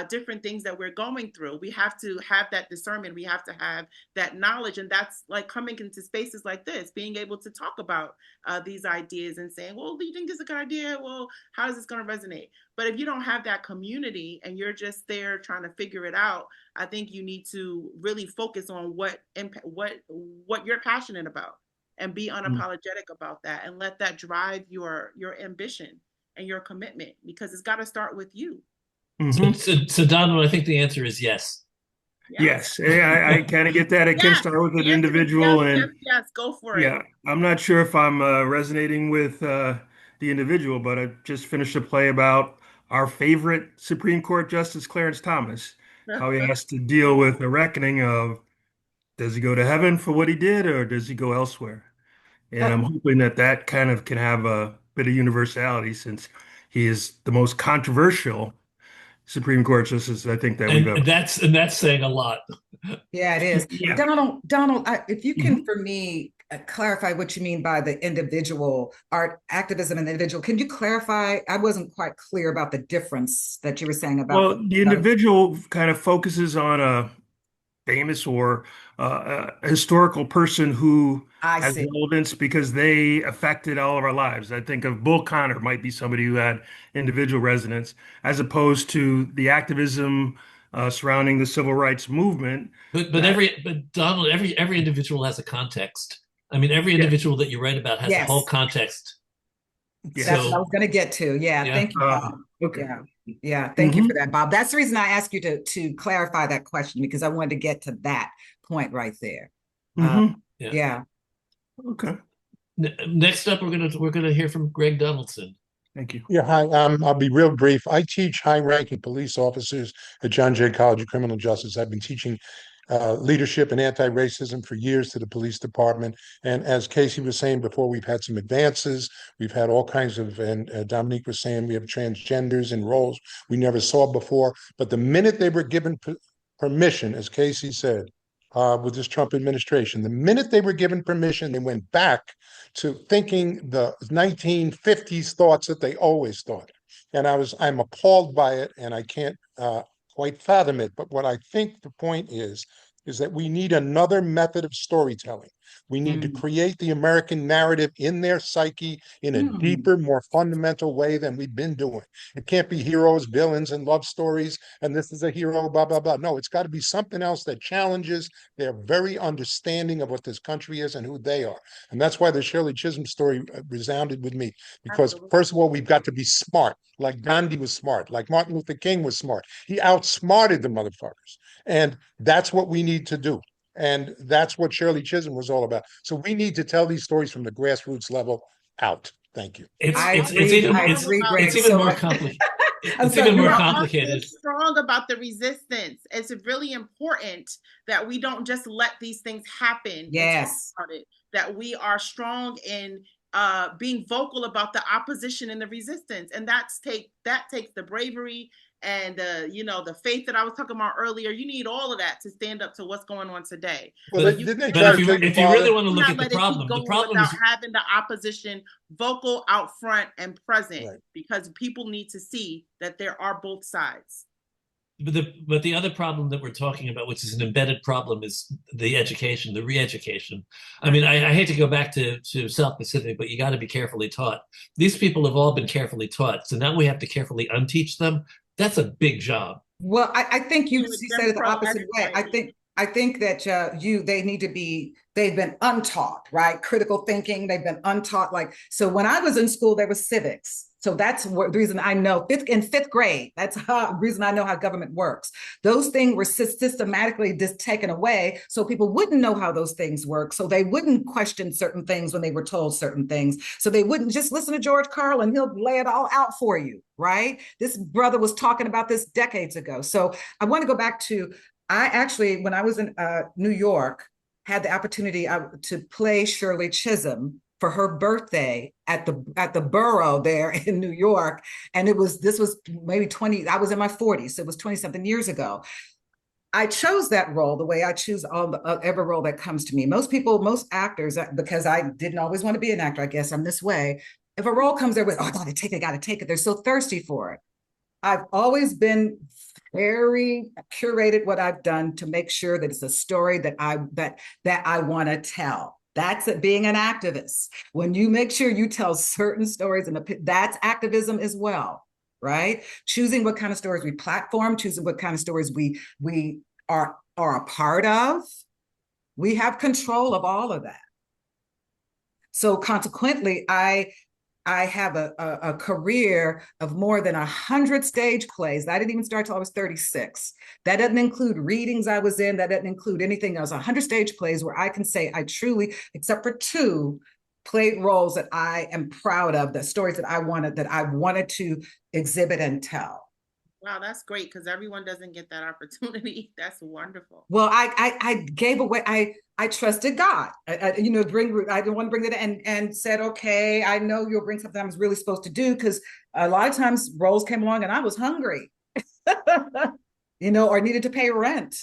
different things that we're going through. We have to have that discernment. We have to have that knowledge. And that's like coming into spaces like this, being able to talk about these ideas and saying, well, do you think this is a good idea? Well, how is this going to resonate? But if you don't have that community and you're just there trying to figure it out, I think you need to really focus on what you're passionate about and be unapologetic about that, and let that drive your ambition and your commitment, because it's got to start with you. So Donald, I think the answer is yes. Yes, I kind of get that. It can start with an individual, yes, and yes, go for it. yeah, I'm not sure if I'm resonating with the individual, but I just finished a play about our favorite Supreme Court Justice Clarence Thomas, how he has to deal with the reckoning of, does he go to heaven for what he did, or does he go elsewhere? And I'm hoping that that kind of can have a bit of universality, since he is the most controversial Supreme Court justice I think that we've ever. And that's saying a lot. Yeah, it is. Yeah. Donald, if you can, Mhm. for me, clarify what you mean by the individual art activism and the individual. Can you clarify? I wasn't quite clear about the difference that you were saying about Well, the individual kind of focuses on a famous or a historical person who I has see. relevance because they affected all of our lives. I think of Bull Connor might be somebody who had individual resonance, as opposed to the activism surrounding the civil rights movement. But That, Donald, every individual has a context. I mean, every yeah, individual that you write about has a whole Yes, context. that's what I yes. was going to get to. Yeah, Yeah. thank you, Bob. Okay. Yeah, thank you for Hmm. that, Bob. That's the reason I asked you to clarify that question, because I wanted to get to that point right there. Hmm. Yeah. Yeah. Okay. Next up, we're gonna hear from Greg Donaldson. Thank you. Yeah, hi. I'll be real brief. I teach high-ranking police officers at John Jay College of Criminal Justice. I've been teaching leadership and anti-racism for years to the police department. And as Casey was saying before, we've had some advances. We've had all kinds of, and Dominique was saying, we have transgenders in roles we never saw before. But the minute they were given permission, as Casey said, with this Trump administration, the minute they were given permission, they went back to thinking the 1950s thoughts that they always thought. And I'm appalled by it, and I can't quite fathom it. But what I think the point is that we need another method of storytelling. We need to create the American narrative in their psyche in a deeper, more fundamental way than we've been doing. It can't be heroes, villains, and love stories, and this is a hero, blah, blah, blah. No, it's got to be something else that challenges their very understanding of what this country is and who they are. And that's why the Shirley Chisholm story resounded with me. Because, Absolutely. first of all, we've got to be smart, like Gandhi was smart, like Martin Luther King was smart. He outsmarted the motherfuckers. And that's what we need to do. And that's what Shirley Chisholm was all about. So we need to tell these stories from the grassroots level out. Thank you. I agree, Greg. It's even more complicated. It's even more complicated. Strong about the resistance. It's really important that we don't just let these things happen. Yes. And talk about it, that we are strong in being vocal about the opposition and the resistance, and that takes the bravery and the faith that I was talking about earlier. You need all of that to stand up to what's going on today. Well, But didn't they but try if to you tell if you really want to look at the problem without is having the opposition vocal out front and present, Right. because people need to see that there are both sides. but the other problem that we're talking about, which is an embedded problem, is the education, the re-education. I mean, I hate to go back to South Pacific, but you got to be carefully taught. These people have all been carefully taught, so now we have to carefully unteach them. That's a big job. Well, I think you With said Jim it the Crow opposite way. legislation. I think that they need to be, they've been untaught, right? Critical thinking, they've been untaught. Like, so when I was in school, there was civics. So that's the reason I know in fifth grade. That's the reason I know how government works. Those things were systematically just taken away, so people wouldn't know how those things work. So they wouldn't question certain things when they were told certain things. So they wouldn't just listen to George Carlin; he'll lay it all out for you, right? This brother was talking about this decades ago. So I want to go back to, I actually, when I was in New York, had the opportunity to play Shirley Chisholm for her birthday at the borough there in New York. And this was maybe 20, I was in my 40s, so it was 20 something years ago. I chose that role the way I choose every role that comes to me. Most actors, because I didn't always want to be an actor, I guess I'm this way. If a role comes their way, oh, I gotta take it. They're so thirsty for it. I've always been very curated what I've done to make sure that it's a story that I want to tell. That's it, being an activist. When you make sure you tell certain stories, and that's activism as well, right? Choosing what kind of stories we platform, choosing what kind of stories we are a part of. We have control of all of that. So consequently, I have a career of more than 100 stage plays. I didn't even start till I was 36. That doesn't include readings I was in. That doesn't include anything else. 100 stage plays where I can say I truly, except for two, played roles that I am proud of, the stories that I wanted to exhibit and tell. Wow, that's great, because everyone doesn't get that opportunity. That's wonderful. Well, I gave away. I trusted God. I didn't want to bring that and said, okay, I know you'll bring something I was really supposed to do, because a lot of times roles came along and I was hungry, or needed to pay rent.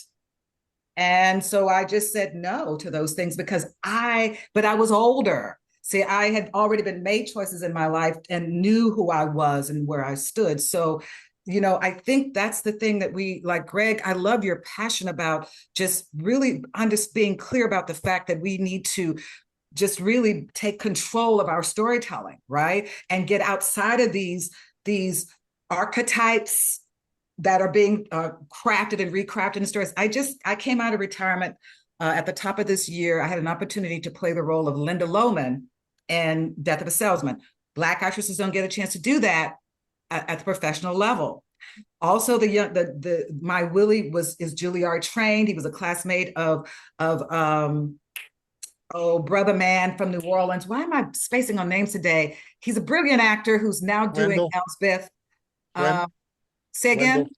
And so I just said no to those things but I was older. See, I had already been made choices in my life and knew who I was and where I stood. So I think that's the thing that we, like, Greg, I love your passion about just really being clear about the fact that we need to just really take control of our storytelling, right? And get outside of these archetypes that are being crafted and recrafted in stories. I came out of retirement at the top of this year. I had an opportunity to play the role of Linda Lohman in Death of a Salesman. Black actresses don't get a chance to do that at the professional level. Also, my Willie is Juilliard trained. He was a classmate of Brother Man from New Orleans. Why am I spacing on names today? He's a brilliant actor who's now doing Wendell. Elspeth. Say again? Wendell.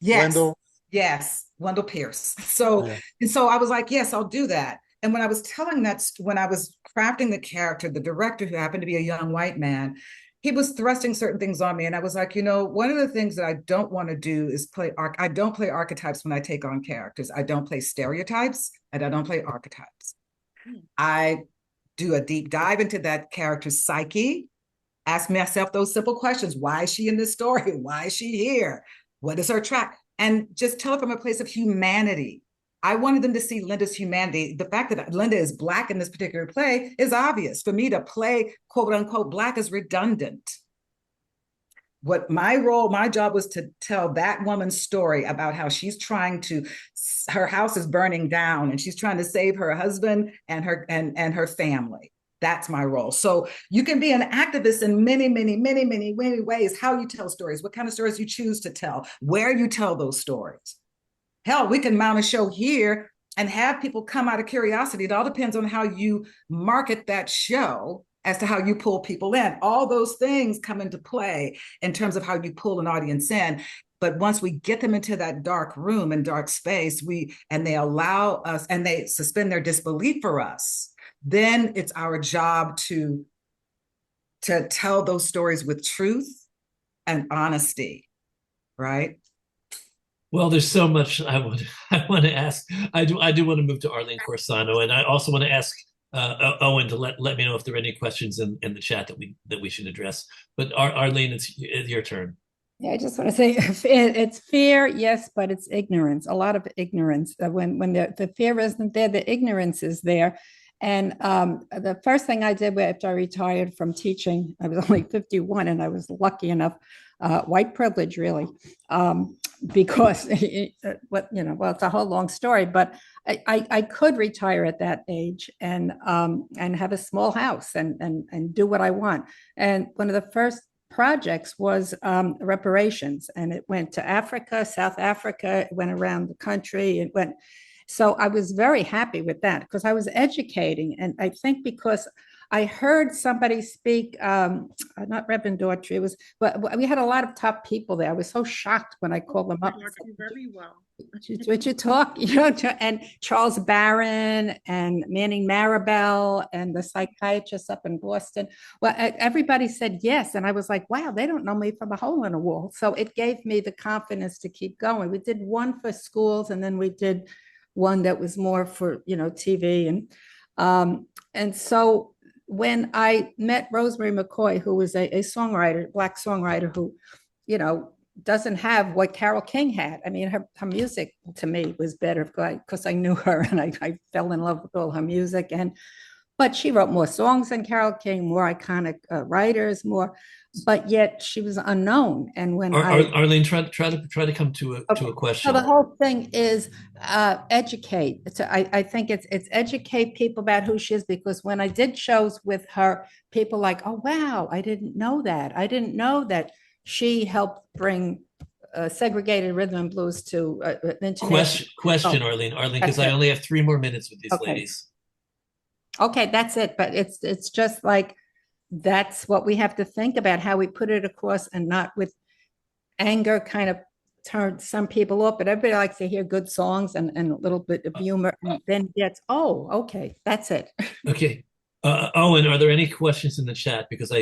Yes. Wendell. Yes, Wendell Pierce. So, Yeah. And so I was like, yes, I'll do that. And when I was when I was crafting the character, the director, who happened to be a young white man, he was thrusting certain things on me. And I was like, one of the things that I don't want to do is I don't play archetypes when I take on characters. I don't play stereotypes, and I don't play archetypes. I do a deep dive into that character's psyche, ask myself those simple questions. Why is she in this story? Why is she here? What is her track? And just tell it from a place of humanity. I wanted them to see Linda's humanity. The fact that Linda is Black in this particular play is obvious. For me to play quote unquote Black is redundant. What my job was to tell that woman's story about how her house is burning down and she's trying to save her husband and her family. That's my role. So you can be an activist in many, many, many, many, many ways. How you tell stories, what kind of stories you choose to tell, where you tell those stories. Hell, we can mount a show here and have people come out of curiosity. It all depends on how you market that show as to how you pull people in. All those things come into play in terms of how you pull an audience in. But once we get them into that dark room and dark space, and they allow us and they suspend their disbelief for us, then it's our job to tell those stories with truth and honesty, right? Well, there's so much I want to ask. I do want to move to Arlene Corsano, and I also want to ask Owen to let me know if there are any questions in the chat that we should address. But Arlene, it's your turn. Yeah, I just want to say it's fear, yes, but it's ignorance, a lot of ignorance. When the fear isn't there, the ignorance is there. And the first thing I did after I retired from teaching, I was only 51 and I was lucky enough, white privilege really, because what well, it's a whole long story, but I could retire at that age and have a small house and do what I want. And one of the first projects was reparations, and it went to Africa, South Africa, it went around the country, it went. So I was very happy with that because I was educating, and I think because I heard somebody speak, not Reverend Daughtry, it was, but we had a lot of top people there. I was so shocked when I called them up. Very well. Would you talk, and Charles Barron and Manning Maribel and the psychiatrist up in Boston. Well, everybody said yes. And I was like, wow, they don't know me from a hole in a wall. So it gave me the confidence to keep going. We did one for schools, and then we did one that was more for, TV. And so when I met Rosemary McCoy, who was a songwriter, Black songwriter who, doesn't have what Carole King had. I mean, her music to me was better because I knew her and I fell in love with all her music. But she wrote more songs than Carole King, more iconic writers, but yet she was unknown. And when Arlene, try to come to a question. So the whole thing is educate. I think it's educate people about who she is, because when I did shows with her, people like, oh wow, I didn't know that. I didn't know that she helped bring segregated rhythm and blues to Question, Arlene, because I only have 3 more minutes with these ladies. Okay, that's it. But it's just like, that's what we have to think about, how we put it across, and not with anger kind of turn some people off. But everybody likes to hear good songs and a little bit of humor, and then gets, oh, okay, that's it. Okay. Owen, are there any questions in the chat? Because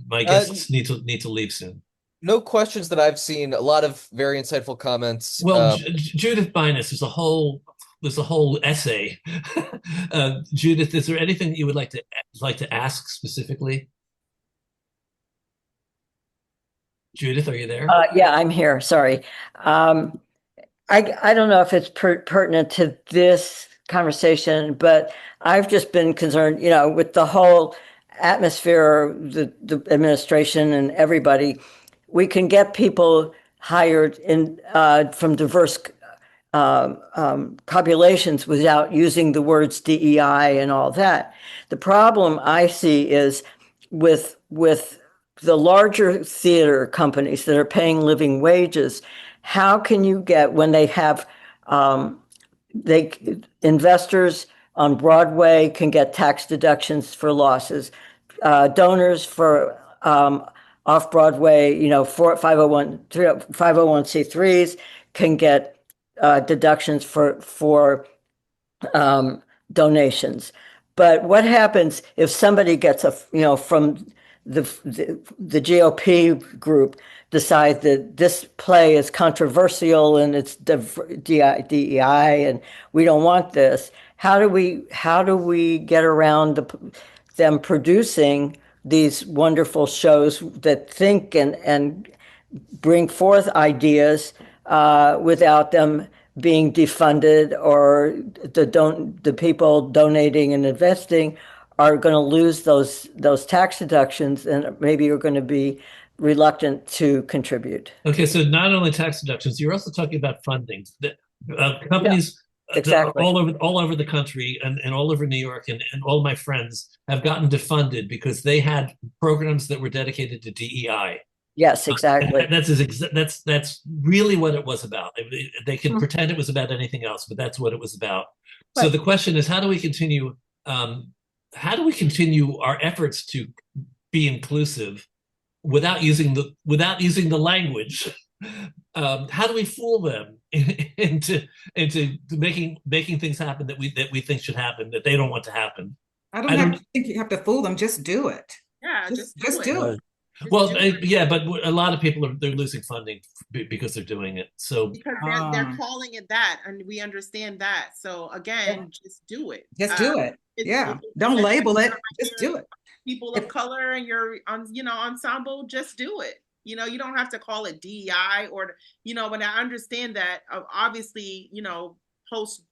my guests need to leave soon. No questions that I've seen. A lot of very insightful comments. Well, Judith Binus, there's a whole essay. Judith, is there anything that you would like to ask specifically? Judith, are you there? Yeah, I'm here. Sorry. I don't know if it's pertinent to this conversation, but I've just been concerned, with the whole atmosphere, the administration and everybody. We can get people hired from diverse populations without using the words DEI and all that. The problem I see is with the larger theater companies that are paying living wages. How can you get, when they have investors on Broadway can get tax deductions for losses, donors for off Broadway, for 501c3s can get deductions for donations. But what happens if somebody gets from the GOP group decide that this play is controversial and it's DEI and we don't want this? How do we get around them producing these wonderful shows that think and bring forth ideas without them being defunded, or the people donating and investing are going to lose those tax deductions and maybe are going to be reluctant to contribute? Okay, so not only tax deductions, you're also talking about funding. Companies exactly all over the country and all over New York, and all my friends have gotten defunded because they had programs that were dedicated to DEI. Yes, exactly. That's really what it was about. They can pretend it was about anything else, but that's what it was about. Right. So the question is, how do we continue our efforts to be inclusive without using the language? How do we fool them into making things happen that we think should happen, that they don't want to happen? I don't think you have to fool them. Just do it. Yeah, just do it. Well, yeah, but a lot of people they're losing funding because they're doing it. So because they're calling it that, and we understand that. So again, just do it. Just do it. Yeah, don't label it. Just do it. People of color and your ensemble, just do it. You know, you don't have to call it DEI or, you know, but I understand that obviously, you know, post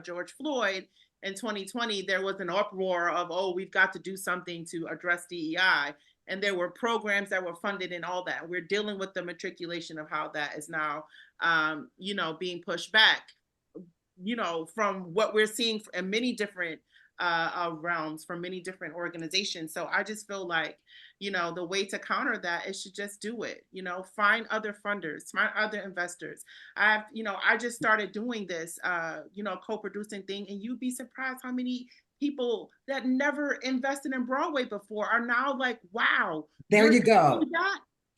George Floyd in 2020, there was an uproar of, oh, we've got to do something to address DEI. And there were programs that were funded and all that. We're dealing with the matriculation of how that is now, you know, being pushed back, you know, from what we're seeing in many different realms from many different organizations. So I just feel like, you know, the way to counter that is to just do it, you know, find other funders, find other investors. You know, I just started doing this, you know, co-producing thing, and you'd be surprised how many people that never invested in Broadway before are now like, wow, there you go.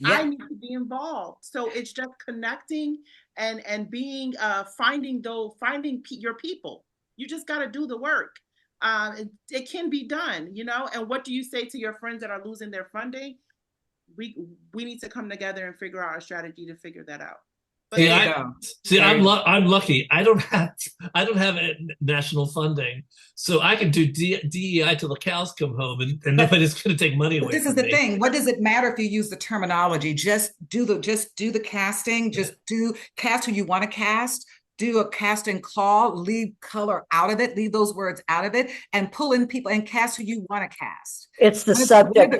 I need to be involved. So it's just connecting and being finding your people. You just got to do the work. It can be done, you know. And what do you say to your friends that are losing their funding? We need to come together and figure out a strategy to figure that out. But I'm lucky. I don't have national funding, so I can do DEI till the cows come home, and nobody's going to take money away. This is the thing. What does it matter if you use the terminology? Just do the casting. Just cast who you want to cast. Do a casting call. Leave color out of it. Leave those words out of it, and pull in people and cast who you want to cast. It's the subject.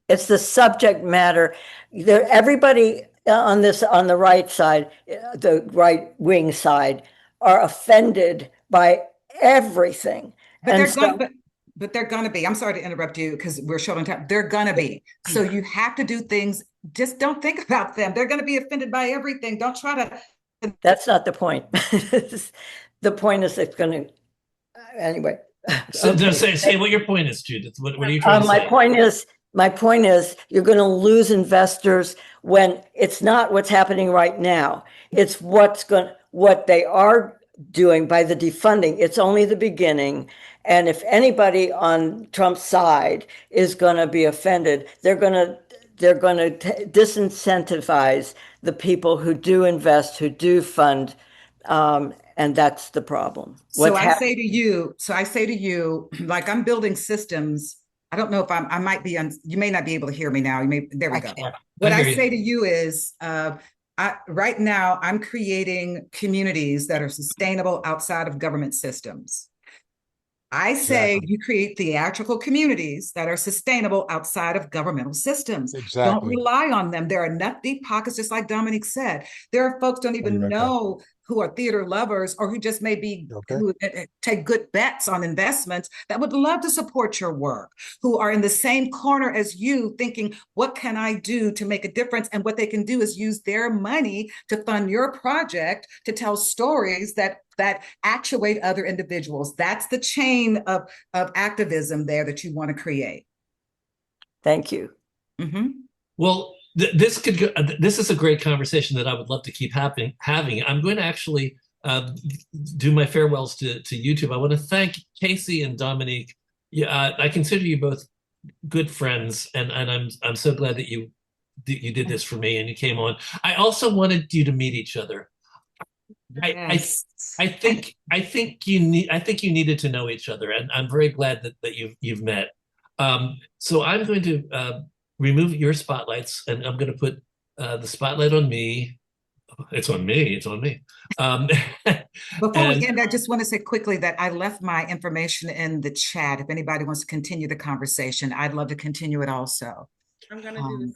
It's the subject matter. Everybody on the right side, the right wing side, are offended by everything. But they're going to be. I'm sorry to interrupt you because we're short on time. They're going to be. So you have to do things. Just don't think about them. They're going to be offended by everything. Don't try to. That's not the point. The point is it's going to. Anyway. So say what your point is, Judith. What are you trying to say? My point is you're going to lose investors when it's not what's happening right now. It's what they are doing by the defunding. It's only the beginning. And if anybody on Trump's side is going to be offended, they're going to disincentivize the people who do invest, who do fund, and that's the problem. So I say to you, like, I'm building systems. I don't know if I might be on, you may not be able to hear me now. There we go. What I say to you is, right now I'm creating communities that are sustainable outside of government systems. I say you create theatrical communities that are sustainable outside of governmental systems. Exactly. Don't rely on them. There are enough deep pockets, just like Dominique said. There are folks don't even know who are theater lovers or who just may be who take good bets on investments that would love to support your work, who are in the same corner as you thinking, what can I do to make a difference? And what they can do is use their money to fund your project, to tell stories that actuate other individuals. That's the chain of activism there that you want to create. Thank you. Mm-hmm. Well, this is a great conversation that I would love to keep having. I'm going to actually do my farewells to YouTube. I want to thank Casey and Dominique. Yeah, I consider you both good friends, and I'm so glad that you did this for me and you came on. I also wanted you to meet each other. Yes. I think you needed to know each other, and I'm very glad that you've met. So I'm going to remove your spotlights, and I'm going to put the spotlight on me. It's on me. Before we end, I just want to say quickly that I left my information in the chat. If anybody wants to continue the conversation, I'd love to continue it also. I'm going to do the same.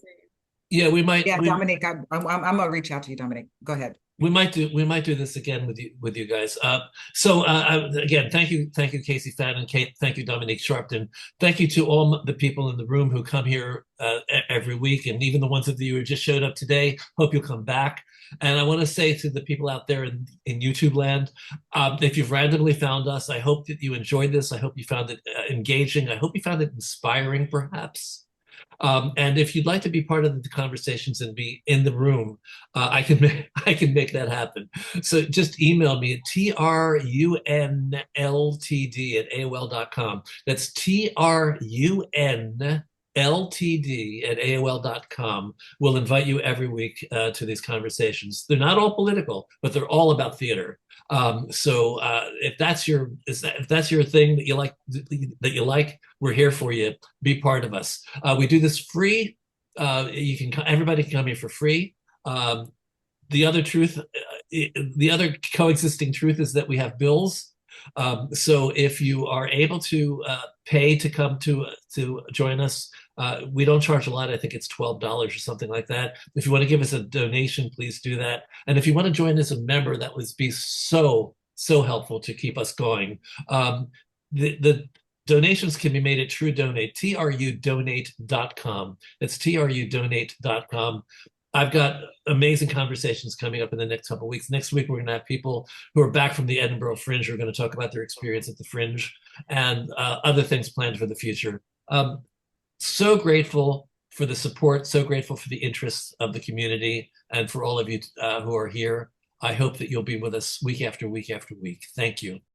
Yeah, we might. Yeah, Dominique, I'm going to reach out to you, Dominique. Go ahead. We might do this again with you guys. Again, thank you, Casey Fadden, thank you, Dominique Sharpton. Thank you to all the people in the room who come here every week, and even the ones of you who just showed up today. Hope you'll come back. And I want to say to the people out there in YouTube land, if you've randomly found us, I hope that you enjoyed this. I hope you found it engaging. I hope you found it inspiring, perhaps. And if you'd like to be part of the conversations and be in the room, I can make that happen. So just email me at trunltd@aol.com. That's trunltd@aol.com. We'll invite you every week to these conversations. They're not all political, but they're all about theater. So if that's your thing that you like, we're here for you. Be part of us. We do this free. everybody can come here for free. The other truth, the other coexisting truth is that we have bills. So if you are able to pay to come to join us, we don't charge a lot. I think it's $12 or something like that. If you want to give us a donation, please do that. And if you want to join as a member, that would be so helpful to keep us going. The donations can be made at TrueDonate, trudonate.com. That's trudonate.com. I've got amazing conversations coming up in the next couple of weeks. Next week, we're going to have people who are back from the Edinburgh Fringe who are going to talk about their experience at the Fringe and other things planned for the future. So grateful for the support, so grateful for the interests of the community, and for all of you who are here. I hope that you'll be with us week after week after week. Thank you.